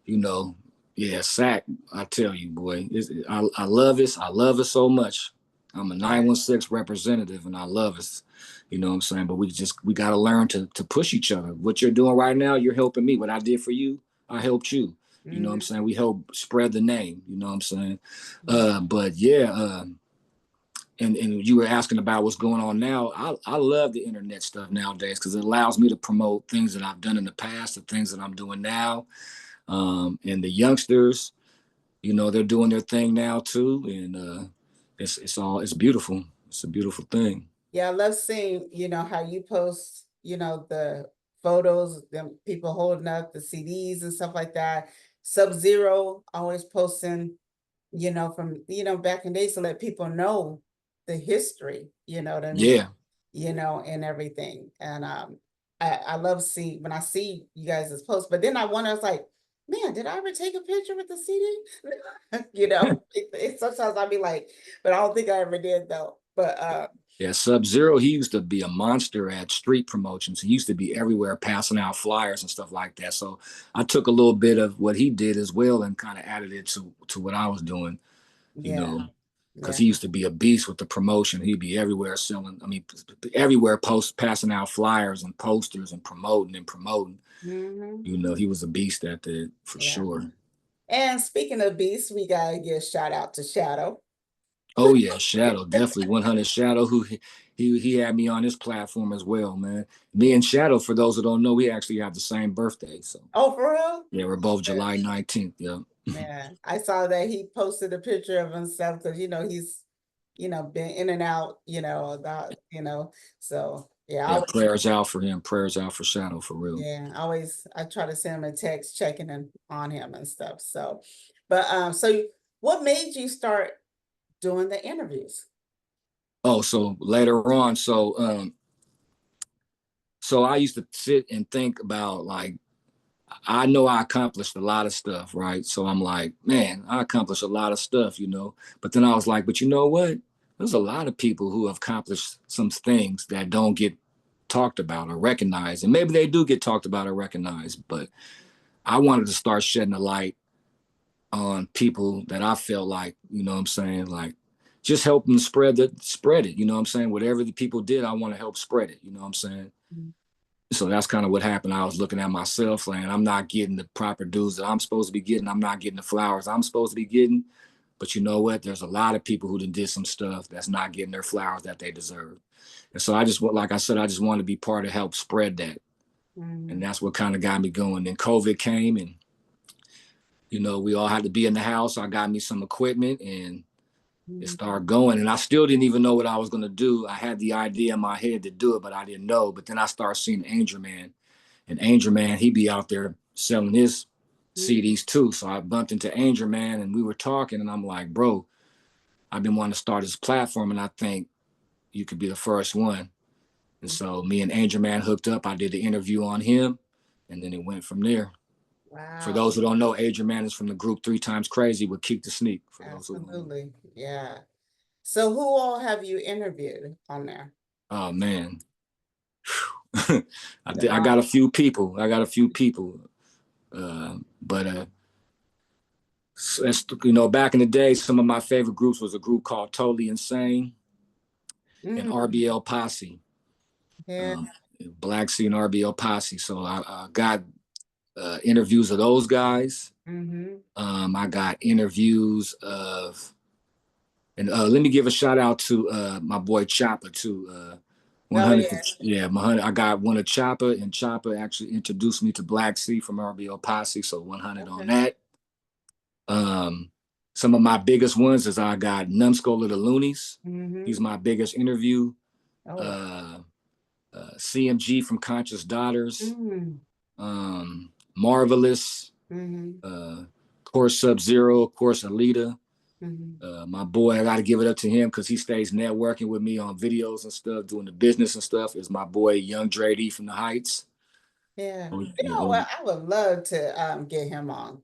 you know, yeah, SAC, I tell you, boy, I love it. I love it so much. I'm a Right. 916 representative and I love it. You know what I'm saying? But we got to learn to push each other. What you're doing right now, you're helping me. What I did for you, I helped you. You know what I'm Mhm. saying? We help spread the name. You know what I'm saying? Yeah. But yeah, and you were asking about what's going on now. I love the internet stuff nowadays because it allows me to promote things that I've done in the past, the things that I'm doing now. And the youngsters, you know, they're doing their thing now too, and it's beautiful. It's a beautiful thing. Yeah, I love seeing, how you post, the photos, them people holding up the CDs and stuff like that. Sub-Zero always posting, from, back in days to let people know the history, you know what I mean? Yeah, And everything. And I love see when I see you guys' posts, but then I wonder, I was like, man, did I ever take a picture with the CD? Sometimes I'll be like, but I don't think I ever did though. But yeah. Sub-Zero, he used to be a monster at street promotions. He used to be everywhere passing out flyers and stuff like that. So I took a little bit of what he did as well and kind of added it to what I was doing. You yeah, know, because yeah. he used to be a beast with the promotion. He'd be everywhere selling. I mean, everywhere passing out flyers and posters and promoting and promoting. Hmm. You know, he was a beast at that for Yeah. sure. And speaking of beasts, we gotta give a shout out to Shadow. Oh yeah, Shadow, definitely 100 Shadow. Who he had me on his platform as well, man. Me and Shadow, for those who don't know, we actually have the same birthday. So Oh, for real? yeah, we're both July 19th. Yeah, Man, I saw that he posted a picture of himself because he's been in and out, about, so yeah, yeah. Prayers out for him. Prayers out for Shadow for real. I try to send him a text checking in on him and stuff. So, but so what made you start doing the interviews? Oh, so later on, so I used to sit and think about like I know I accomplished a lot of stuff, right? So I'm like, man, I accomplished a lot of stuff, you know. But then I was like, but you know what? There's a lot of people who have accomplished some things that don't get talked about or recognized. And maybe they do get talked about or recognized, but I wanted to start shedding a light on people that I felt like, you know what I'm saying, like just help them spread it, you know what I'm saying? Whatever the people did, I want to help spread it, you know what I'm saying? Mhm. So that's kind of what happened. I was looking at myself saying, I'm not getting the proper dues that I'm supposed to be getting. I'm not getting the flowers I'm supposed to be getting. But you know what? There's a lot of people who did some stuff that's not getting their flowers that they deserve. And so I just, like I said, I just want to be part of help spread that. And Mhm. that's what kind of got me going. Then COVID came and, you know, we all had to be in the house. I got me some equipment and it Mhm. started going. And I still didn't even know what I was going to do. I had the idea in my head to do it, but I didn't know. But then I started seeing Angel Man. And Angel Man, he be out there selling his Mhm. CDs too. So I bumped into Angel Man and we were talking and I'm like, bro, I've been wanting to start this platform and I think you could be the first one. And so me and Angel Man hooked up. I did the interview on him and then it went from there. For Wow, those who don't know, Angel Man is from the group Three Times Crazy with Keek the Sneak. For those who don't know. absolutely. Yeah. So who all have you interviewed on there? Oh man. I Wow. got a few people. I got a few people. But you know, back in the day, some of my favorite groups was a group called Totally Insane and Mm, RBL Posse, yeah. um, Black Sea and RBL Posse. So I got interviews of those guys. Mm-hmm. I got interviews of, and let me give a shout out to my boy Chopper too. Oh 100, yeah. yeah, 100. I got one of Chopper, and Chopper actually introduced me to Black Sea from RBL Posse. So 100 on Okay. that. Um, some of my biggest ones is I got Numbskull of the Loonies. Mm-hmm. He's my biggest interview. Oh wow. Uh, CMG from Conscious Daughters. Mm-hmm. Marvelous. Mm-hmm. Uh, of course, Sub Zero. Of course, Alita. Mhm. My boy, I got to give it up to him because he stays networking with me on videos and stuff, doing the business and stuff. Is my boy Young Dre D from the Heights. Yeah. Oh, You know what? I would love to get him on.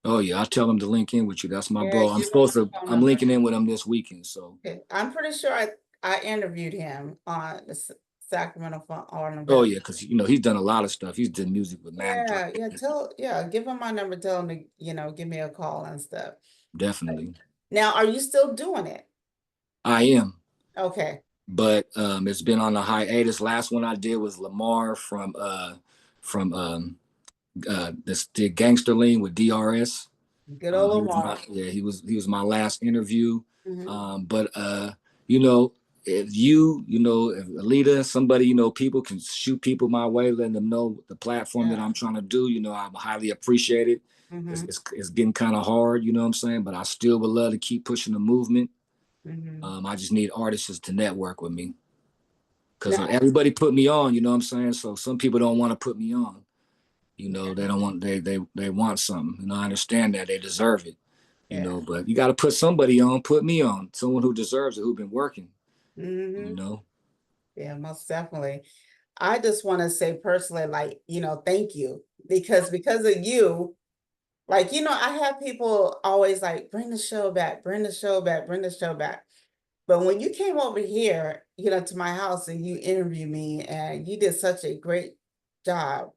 oh yeah, I'll tell him to link in with you. That's my Yeah, bro. give him my phone I'm number. linking in with him this weekend. So, Okay. I'm pretty sure I interviewed him on the Sacramento on oh the. yeah, because he's done a lot of stuff. He's done music with Mac Dre. Yeah, yeah. Give him my number. Tell him to give me a call and stuff. Definitely, Now, are you still doing it? I am. Okay. But it's been on a hiatus. Last one I did was Lamar from this the Gangster Lean with DRS. Good old Lamar. He was my last interview. Hmm. But you know, if if Alita, somebody, people can shoot people my way, letting them know the platform that Yeah. I'm trying to do, I highly appreciate it. Hmm. It's getting kind of hard, you know what I'm saying? But I still would love to keep pushing the movement. Hmm. I just need artists to network with me because Now, everybody put me on, you know what I'm saying? So some people don't want to put me on. yeah, They don't want they want something. I understand that they deserve it. yeah. But you got to put somebody on, put me on, someone who deserves it, who's been working. You Hmm. know. Yeah, most definitely. I just want to say personally, like, thank you because of you, like, I have people always like, bring the show back, bring the show back, bring the show back. But when you came over here, to my house and you interviewed me and you did such a great job,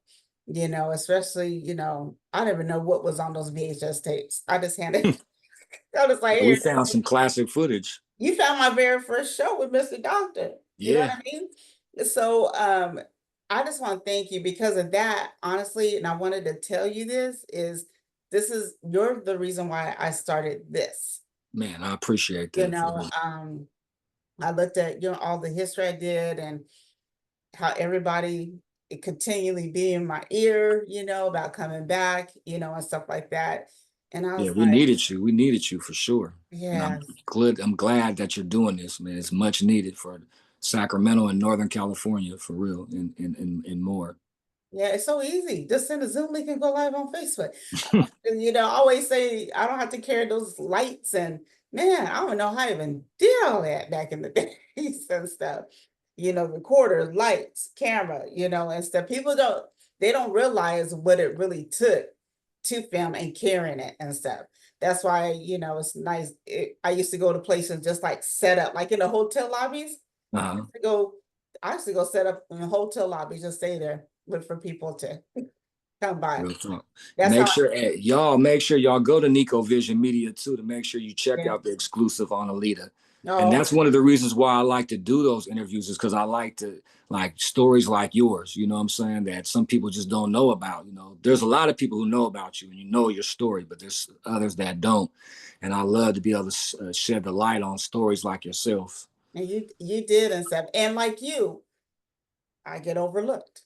especially, I don't even know what was on those VHS tapes. I just handed, I was like, We here, found some classic footage. you found my very first show with Mr. Doctor. You know what Yeah, I mean? So I just want to thank you because of that, honestly, and I wanted to tell you you're the reason why I started this. man, I appreciate You that for know, real. I looked at all the history I did and how everybody it continually be in my ear, about coming back, and stuff like that. And I Yeah, was we like, needed you. We needed you for sure. And I'm yes. glad. I'm glad that you're doing this, man. It's much needed for Sacramento and Northern California, for real, and more. Yeah, it's so easy. Just send a Zoom link and go live on Facebook. And, I always say I don't have to carry those lights and man, I don't know how I even did all that back in the days and stuff. Recorder, lights, camera, and stuff. They don't realize what it really took to film and carrying it and stuff. That's why, it's nice. I used to go to places just like set up, like in the hotel lobbies. Uh-huh. To go, I used to go set up in the hotel lobby, just stay there, look for people to come by. Real talk. That's how. Make sure y'all go to Nico Vision Media too to make sure you check Yeah. out the exclusive on Alita. And Oh, that's one of the reasons why I like to do those interviews is because I like to like stories like yours, you know what I'm saying, that some people just don't know about. There's a lot of people who know about you and your story, but there's others that don't. And I love to be able to shed the light on stories like yourself. and you did and stuff, and like you, I get overlooked.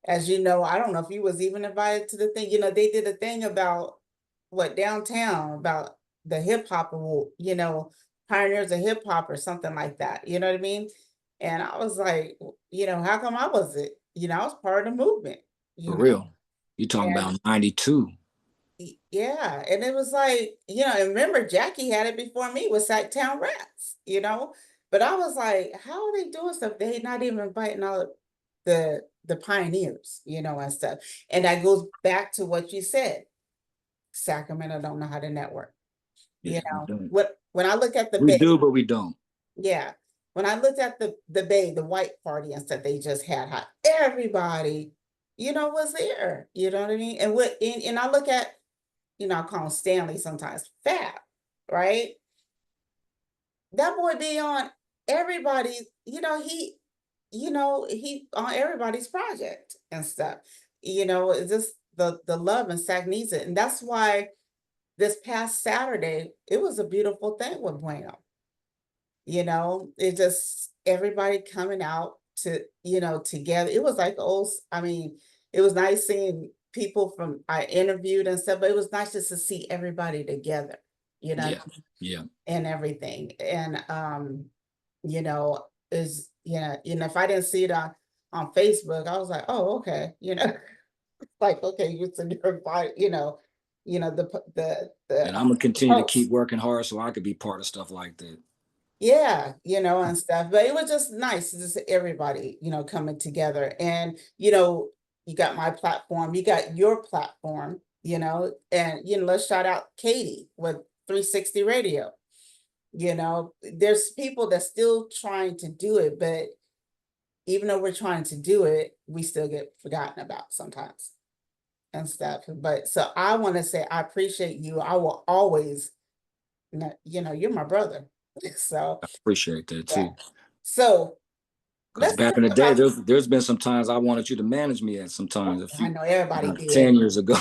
As you know, I don't know if you was even invited to the thing. They did a thing about what downtown about the hip hop award, pioneers of hip hop or something like that. You know what I mean? And I was like, how come I was it? I was part of the movement. For You know, real. You talking and about 92. yeah, and it was like, and remember Jackie had it before me with Sacktown Rats, but I was like, how are they doing stuff? They not even inviting all the pioneers, and stuff. And that goes back to what you said. Sacramento don't know how to network. Yeah, we don't. What when I look at the We Bay, do, but we don't. yeah. When I looked at the Bay, the white party and stuff they just had, how everybody, was there. You know what I mean? And I look at, I call him Stanley sometimes, Fab, right? That boy be on everybody, he on everybody's project and stuff. It's just the love and Sac needs it. And that's why this past Saturday, it was a beautiful thing with Bueno. It just everybody coming out to, together. It was like I mean, it was nice seeing people from I interviewed and stuff, but it was nice just to see everybody together, you know, Yeah. Yeah. and everything. And is if I didn't see it on Facebook, I was like, oh, okay, like okay, you're invited, And I'm gonna the continue to keep post. working hard so I could be part of stuff like that. Yeah, and stuff. But it was just nice to see everybody, coming together. And, you got my platform, you got your platform, and let's shout out Katie with 360 Radio. There's people that's still trying to do it, but even though we're trying to do it, we still get forgotten about sometimes and stuff. But so I want to say I appreciate you. I will always, you're my brother. So I appreciate that yeah. too. So Because let's back talk in the day, about. there's been some times I wanted you to manage me at sometimes a I few know everybody did. 10 years ago.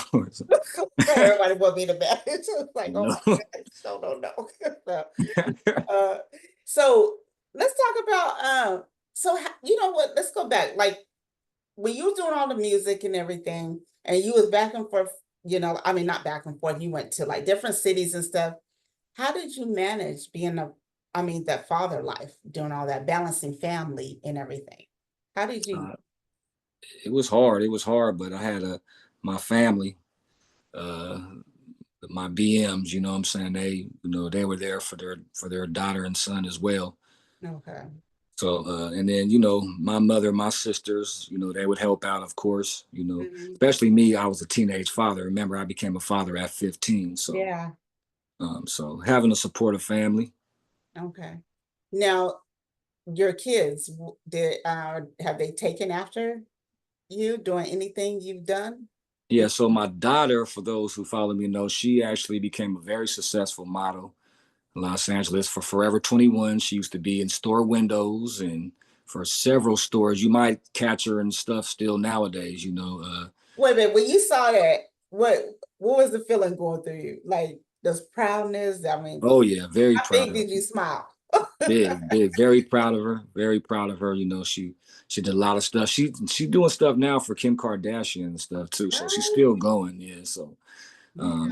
Everybody want me to manage. It's like, you oh know. my goodness, no. So, uh, so let's talk about. So you know what? Let's go back. Like when you were doing all the music and everything, and you was back and forth. I mean, not back and forth. You went to like different cities and stuff. How did you manage being I mean, that father life, doing all that, balancing family and everything? How did you? uh, it was hard. It was hard, but I had my family, uh, my BMs. You know what I'm saying? They were there for their daughter and son as well. Okay. So and then my mother, my sisters, they would help out, of course. Mhm. Especially me. I was a teenage father. Remember, I became a father at 15. So Yeah. so having a supportive family. Okay. Now, your kids, did have they taken after you doing anything you've done? Yeah, so my daughter, for those who follow me, know she actually became a very successful model in Los Angeles for Forever 21. She used to be in store windows and for several stores. You might catch her and stuff still nowadays. Wait a minute, when you saw that, what was the feeling going through you? Like this proudness? I mean, Oh yeah, very how proud big of her. did you smile? Big, big, very proud of her. Very proud of her. She did a lot of stuff. She doing stuff now for Kim Kardashian and stuff too. So she's Right? still going. Yeah. So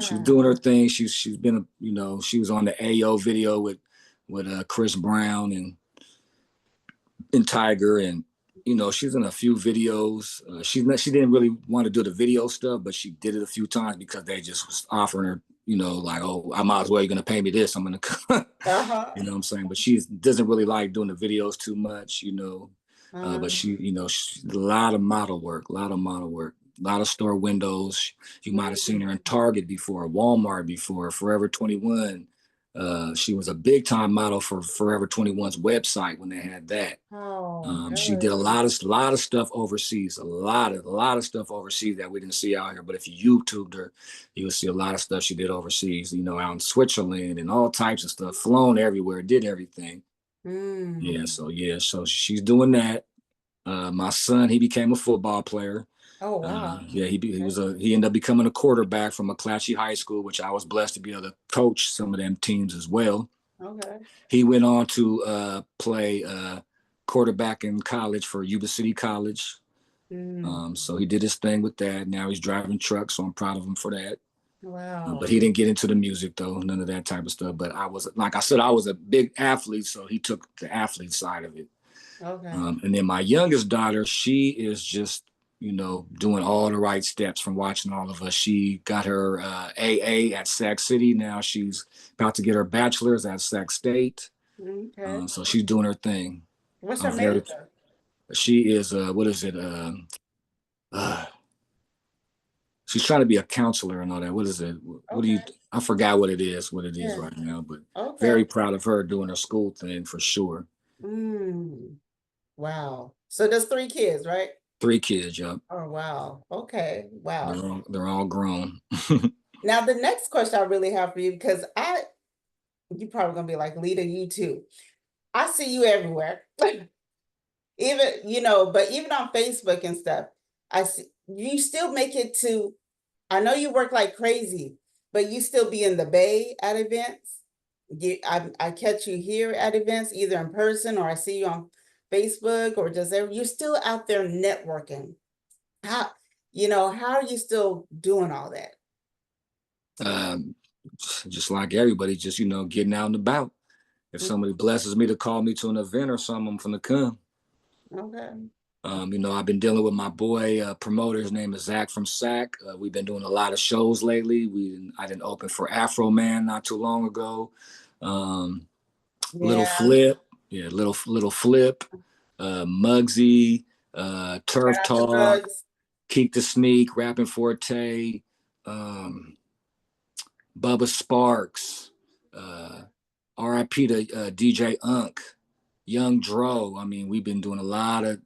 she's Yeah. doing her thing. She's been she was on the AO video with Chris Brown and Tiger, and she's in a few videos. She didn't really want to do the video stuff, but she did it a few times because they just was offering her, like, oh, I might as well, you're gonna pay me this, I'm gonna Uh-huh. you know what I'm saying. But she doesn't really like doing the videos too much. But Um, she a lot of model work, a lot of store windows. You might have seen her in Target before, Walmart before, Forever 21. She was a big time model for Forever 21's website when they had that. oh, She did a good. lot of stuff overseas, a lot of stuff overseas that we didn't see out here. But if you YouTubed her, you would see a lot of stuff she did overseas. Out in Switzerland and all types of stuff, flown everywhere, did everything. Mm. So she's doing that. My son, he became a football player. Oh, wow. Yeah, Okay. he ended up becoming a quarterback from McClatchy High School, which I was blessed to be able to coach some of them teams as well. Okay. He went on to play quarterback in college for Yuba City College. Mm. So he did his thing with that. Now he's driving trucks, so I'm proud of him for that. But Wow. he didn't get into the music though, none of that type of stuff. But like I said, I was a big athlete, so he took the athlete side of it. Okay. And then my youngest daughter, she is just, doing all the right steps from watching all of us. She got her AA at Sac City. Now she's about to get her bachelor's at Sac State. Okay. So she's doing her thing. What's I'm your very. major? She is. What is it? Uh, she's trying to be a counselor and all that. What is it? What do you? Okay. I forgot what it is. What it is Yeah. right now, but Okay. very proud of her doing her school thing for sure. Mm. Wow. So there's three kids, right? 3 kids, yup. Oh, wow. Okay. Wow. They're all grown. Now the next question I really have for you, because you probably gonna be like, Lita, you too. I see you everywhere. Even, but even on Facebook and stuff, I see you still make it to, I know you work like crazy, but you still be in the Bay at events. I catch you here at events, either in person or I see you on Facebook or just you're still out there networking. How, how are you still doing all that? um, just like everybody, just getting out and about. If Mm. somebody blesses me to call me to an event or something, I'm gonna come. Okay. I've been dealing with my boy promoter. His name is Zach from Sac. We've been doing a lot of shows lately. I didn't open for Afro Man not too long ago. Um, Little Yeah. Flip, yeah, little Flip, Muggsy, Shout Turf out to Talk, Bugs. Keek the Sneak, Rapping Forte, um, Bubba Sparks, R.I.P. to DJ Unk, Young Dro. I mean, we've been doing a lot of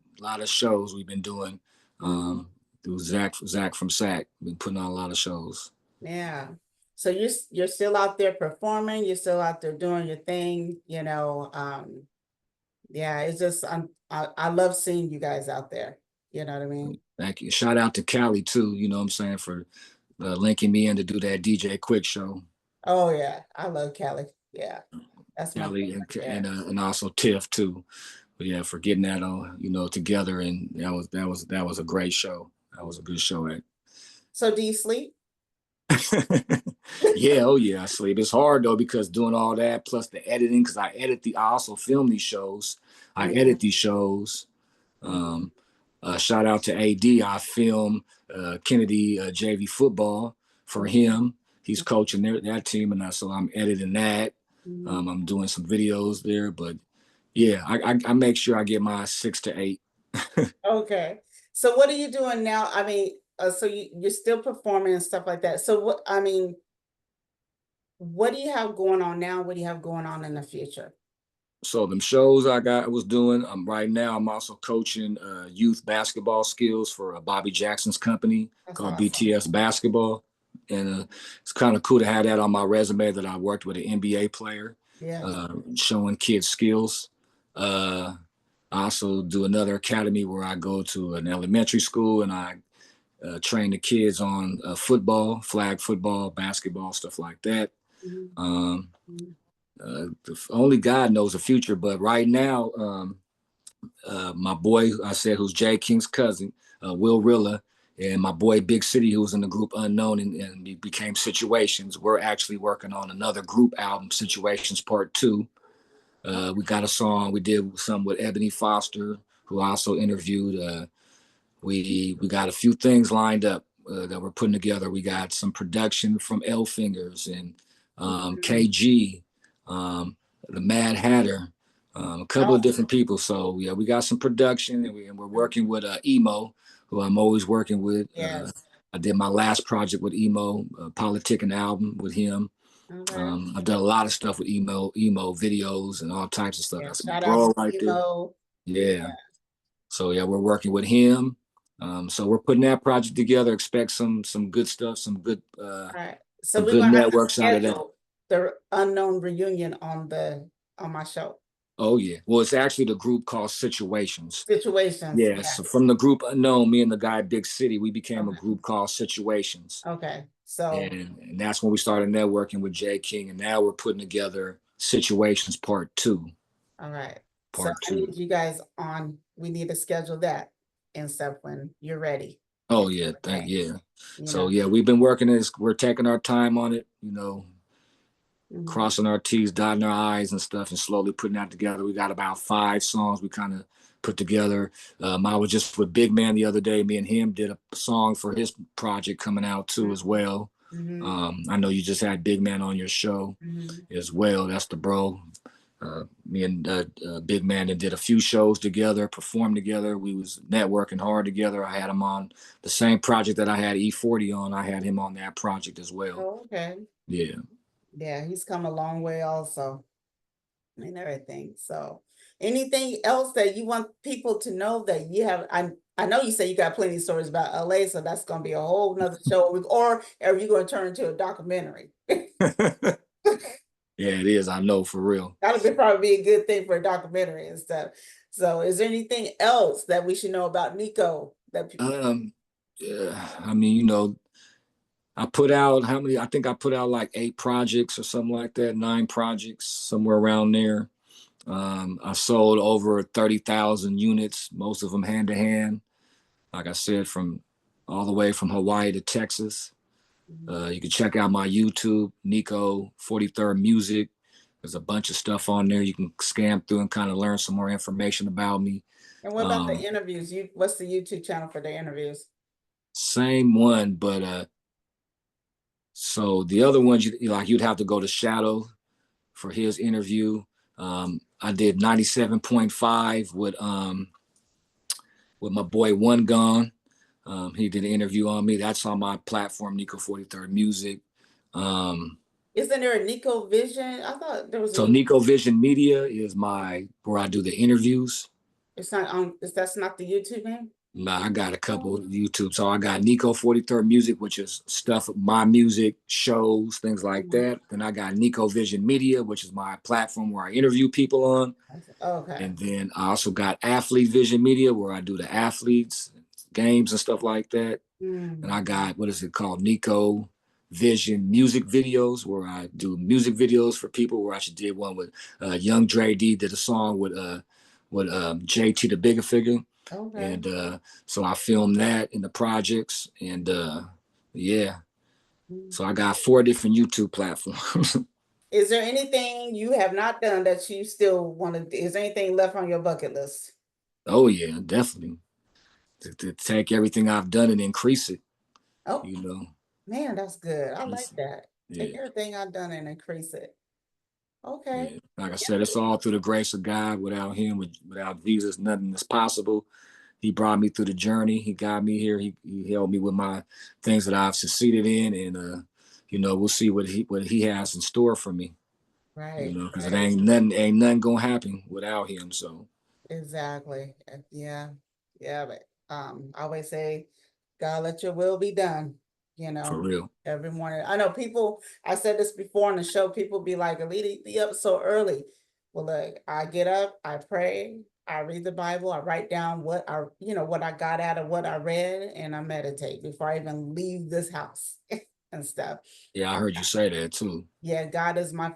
shows. We've been doing Mhm. through Zach from Sac. Been putting on a lot of shows. Yeah. So you're still out there performing, you're still out there doing your thing, yeah, it's just I love seeing you guys out there. You know what I mean? Thank you. Shout out to Cali too. You know what I'm saying, for linking me in to do that DJ Quick show. Oh yeah, I love Kelly. Yeah, that's my girl Cali right there. and also Tiff too. But yeah, for getting that on, together, and that was a great show. That was a good show. So do you sleep? Yeah, oh yeah, I sleep. It's hard though because doing all that plus the editing, because I also film these shows. I Mhm, edit these shows. mhm, Um, Shout out to AD. I film Kennedy JV football for him. He's coaching that team, and so I'm editing that. mhm. I'm doing some videos there, but yeah, I make sure I get my 6 to 8. Okay. So what are you doing now? I mean, so you're still performing and stuff like that. So what do you have going on now? What do you have going on in the future? So them shows I was doing. Right now. I'm also coaching youth basketball skills for Bobby Jackson's company That's called awesome. BTS Basketball, and it's kind of cool to have that on my resume that I worked with an NBA player, Yes. showing kids skills. Uh, I also do another academy where I go to an elementary school and I train the kids on football, flag football, basketball, stuff like that. Mhm, Um, mhm. Only God knows the future, but right now, my boy, I said, who's Jay King's cousin, Will Rilla, and my boy Big City, who was in the group Unknown and became Situations. We're actually working on another group album, Situations Part Two. We got a song. We did some with Ebony Foster, who I also interviewed. We got a few things lined up that we're putting together. We got some production from L Fingers and Mhm. KG, the Mad Hatter, a couple of Oh, different people. So yeah, we got some production, and we're working with Emo, who I'm always working with. yes. I did my last project with Emo, Politicking album with him. Okay. I've done a lot of stuff with Emo videos and all types of stuff. Yeah. That's my Shout out to bro right there. Emo. Yeah. Yeah. So yeah, we're working with him. So we're putting that project together. Expect some good stuff, All right. So some we're good gonna have to networks out of that. schedule the unknown reunion on my show. Oh yeah. Well, it's actually the group called Situations. Situations. Yeah. So Yes. from the group Unknown, me and the guy Big City, we became a Okay. group called Situations, Okay. So, and that's when we started networking with Jay King, and now we're putting together Situations Part Two. all right. So Part I Two. need you guys on. We need to schedule that and stuff when you're ready and Oh yeah, thank everything. yeah. You So know. yeah, we've been working this. We're taking our time on it. Mhm. Crossing our T's, dotting our I's and stuff, and slowly putting that together. We got about 5 songs we kind of put together. I was just with Big Man the other day. Me and him did a song for his project coming out too as well. Mhm. I know you just had Big Man on your show Mhm. as well. That's the bro. Me and Big Man did a few shows together, performed together. We was networking hard together. I had him on the same project that I had E40 on. I had him on that project as well. Oh, okay. Yeah. Yeah, he's come a long way also and everything. So, anything else that you want people to know that you have? I know you say you got plenty of stories about LA, so that's going to be a whole nother show. Or are you going to turn into a documentary? Yeah, it is. I know for real. That'll probably be a good thing for a documentary and stuff. So, is there anything else that we should know about Nico? Yeah, I mean, I put out how many? I think I put out like 8 projects or something like that, 9 projects, somewhere around there. I sold over 30,000 units, most of them hand to hand. Like I said, from all the way from Hawaii to Texas. Mhm. You can check out my YouTube, Nico 43rd Music. There's a bunch of stuff on there you can scan through and kind of learn some more information about me. And what about the interviews? What's the YouTube channel for the interviews? Same one, but so the other ones like you'd have to go to Shadow for his interview. I did 97.5 with my boy One Gone. He did an interview on me. That's on my platform, Nico 43rd Music. Um, Isn't there a Nico Vision? I thought there was a so Nico. Nico Vision Media is my where I do the interviews. It's not on. That's not the YouTube name. Nah, I got a couple Oh. of YouTube. So I got Nico 43rd Music, which is stuff, my music, shows, things like Mhm. that. Then I got Nico Vision Media, which is my platform where I interview people on. Okay. And then I also got Athlete Vision Media, where I do the athletes, games, and stuff like that. And Mm. I got, what is it called? Nico Vision Music Videos, where I do music videos for people. Where I actually did one with Young Dre D, did a song with JT the Bigger Figure. Okay. And so I filmed that in the projects. And yeah, Mm. so I got 4 different YouTube platforms. Is there anything you have not done that you still want to do? Is there anything left on your bucket list? Oh, yeah, definitely. To take everything I've done and increase it, Oh, you know. man, that's good. I like It's, that. Take yeah. everything I've done and increase it. Okay. Yeah, like I said, it's all through the grace of God. Without Him, without Jesus, nothing is possible. He brought me through the journey. He got me here. He helped me with my things that I've succeeded in, and we'll see what he has in store for me. Right. Because it Right. ain't nothing gonna happen without Him. So Exactly. Yeah. Yeah. But I always say, God, let your will be done. You for know, real, every morning. I know people, I said this before on the show, people be like, Alita, be up so early. Well, look, I get up, I pray, I read the Bible, I write down what I got out of what I read, and I meditate before I even leave this house and stuff. yeah, I heard you say that too. Yeah, God is my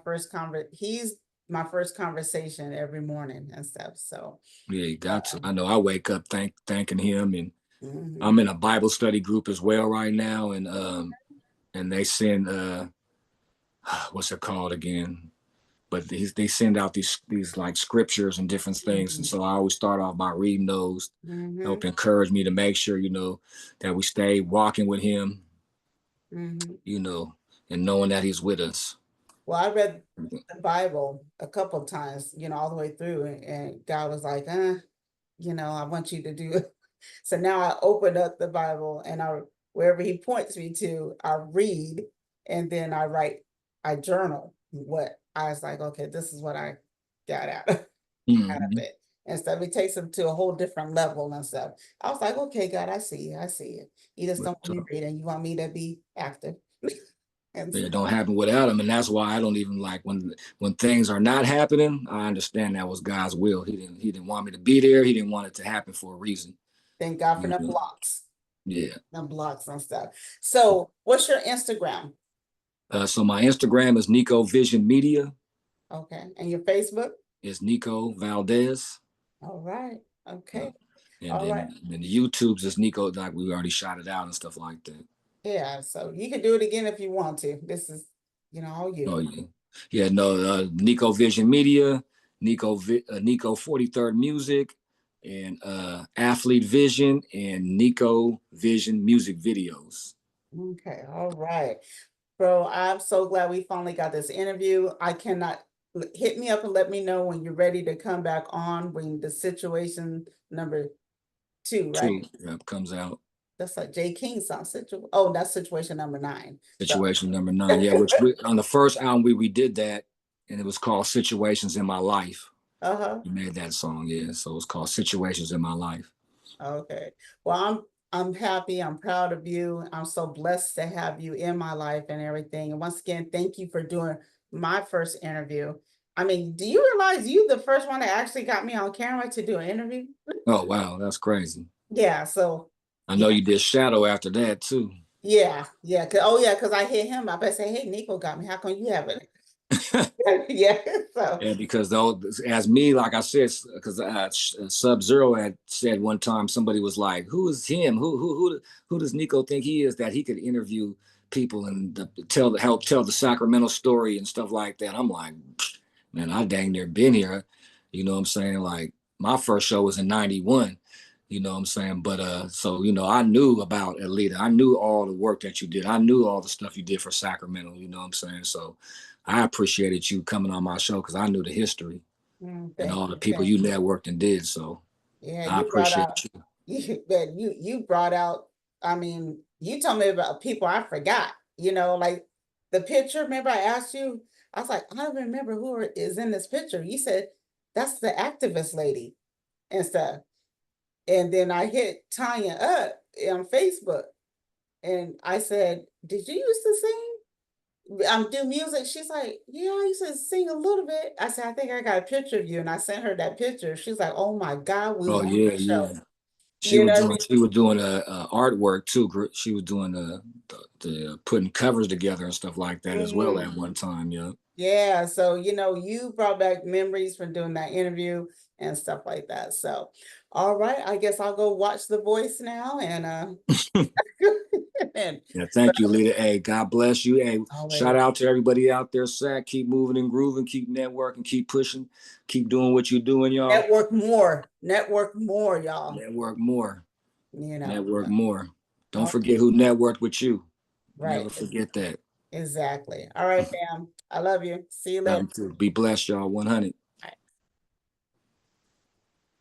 He's my first conversation every morning and stuff. So, Yeah, you got to. um, I know. I wake up thanking Him, and mhm. I'm in a Bible study group as well right now, and they send what's it called again? But they send out these like scriptures and different things, and Mhm. so I always start off by reading those, Mhm. help encourage me to make sure that we stay walking with Him, Mhm. you know, and knowing that He's with us. Well, I read the Bible a couple of times, all the way through, and God was like, I want you to do it. So now I open up the Bible and wherever he points me to, I read and then I journal what I was like, okay, this is what I got out of Mm-hmm. it. And stuff. It takes them to a whole different level and stuff. I was like, okay, God, I see you. I see it. You just But don't want me reading. You want me to be active. And it don't happen without Him, and that's why I don't even like when things are not happening. I understand that was God's will. He didn't want me to be there. He didn't want it to happen for a reason. thank God for You the know? blocks. Yeah. The blocks and stuff. So what's your Instagram? So my Instagram is Nico Vision Media. Okay. And your Facebook? It's Nico Valdez. All right. Uh, Okay. and All right. then the YouTube's is Nico, like we already shot it out and stuff like that. Yeah. So you can do it again if you want to. This is, all you. Oh yeah, yeah. No, Nico Vision Media, Nico 43rd Music, and Athlete Vision and Nico Vision Music Videos. Okay. All right. Bro, I'm so glad we finally got this interview. I cannot hit me up and let me know when you're ready to come back on when the situation number 2, right? Two comes out. That's like Jay King song. Oh, that's situation number 9. So Situation number 9. Yeah, which on the first album we did that, and it was called Situations in My Life. uh-huh. We made that song, yeah. So it's called Situations in My Life. Okay. Well, I'm happy. I'm proud of you. I'm so blessed to have you in my life and everything. And once again, thank you for doing my first interview. I mean, do you realize you the first one that actually got me on camera to do an interview? Oh wow, that's crazy. Yeah, so I yeah, know you did Shadow after that too. yeah. Because I hit him up. I said, hey, Nico got me. How come you haven't? Yeah. So Yeah, because as me, like I said, because Sub Zero had said one time, somebody was like, "Who is him? Who does Nico think he is that he could interview people and help tell the Sacramento story and stuff like that?" I'm like, man, I dang near been here. You know what I'm saying? Like my first show was in 91. You know what I'm saying? But so I knew about Alita. I knew all the work that you did. I knew all the stuff you did for Sacramento. You know what I'm saying? So I appreciated you coming on my show because I knew the history and Thank all the you, people thank you you. networked and did. So Yeah, I you brought appreciate out you. you brought out, I mean, you told me about people I forgot, like the picture. Remember I asked you, I was like, I don't remember who is in this picture. You said that's the activist lady and stuff. And then I hit Tanya up on Facebook and I said, did you used to sing? Do music? She's like, yeah, I used to sing a little bit. I said, I think I got a picture of you. And I sent her that picture. She's like, oh my God, we Oh want yeah, the yeah. show. You know what I mean? She was doing artwork too. She was doing the putting covers together and stuff like that as well at one time. Yeah. Yeah, so you brought back memories from doing that interview and stuff like that. So, all right, I guess I'll go watch The Voice now and and Yeah, thank you, Lita. Hey, God bless you. Hey, shout always out to everybody out there, Sack. Keep moving and grooving, keep networking, keep pushing, keep doing what you're doing, y'all. network more, y'all. Network more. You know, Network more. Don't all forget who networked with you. right, Never forget that. exactly. All right, fam. I love you. See you Love later. you too. Be blessed, y'all. 100.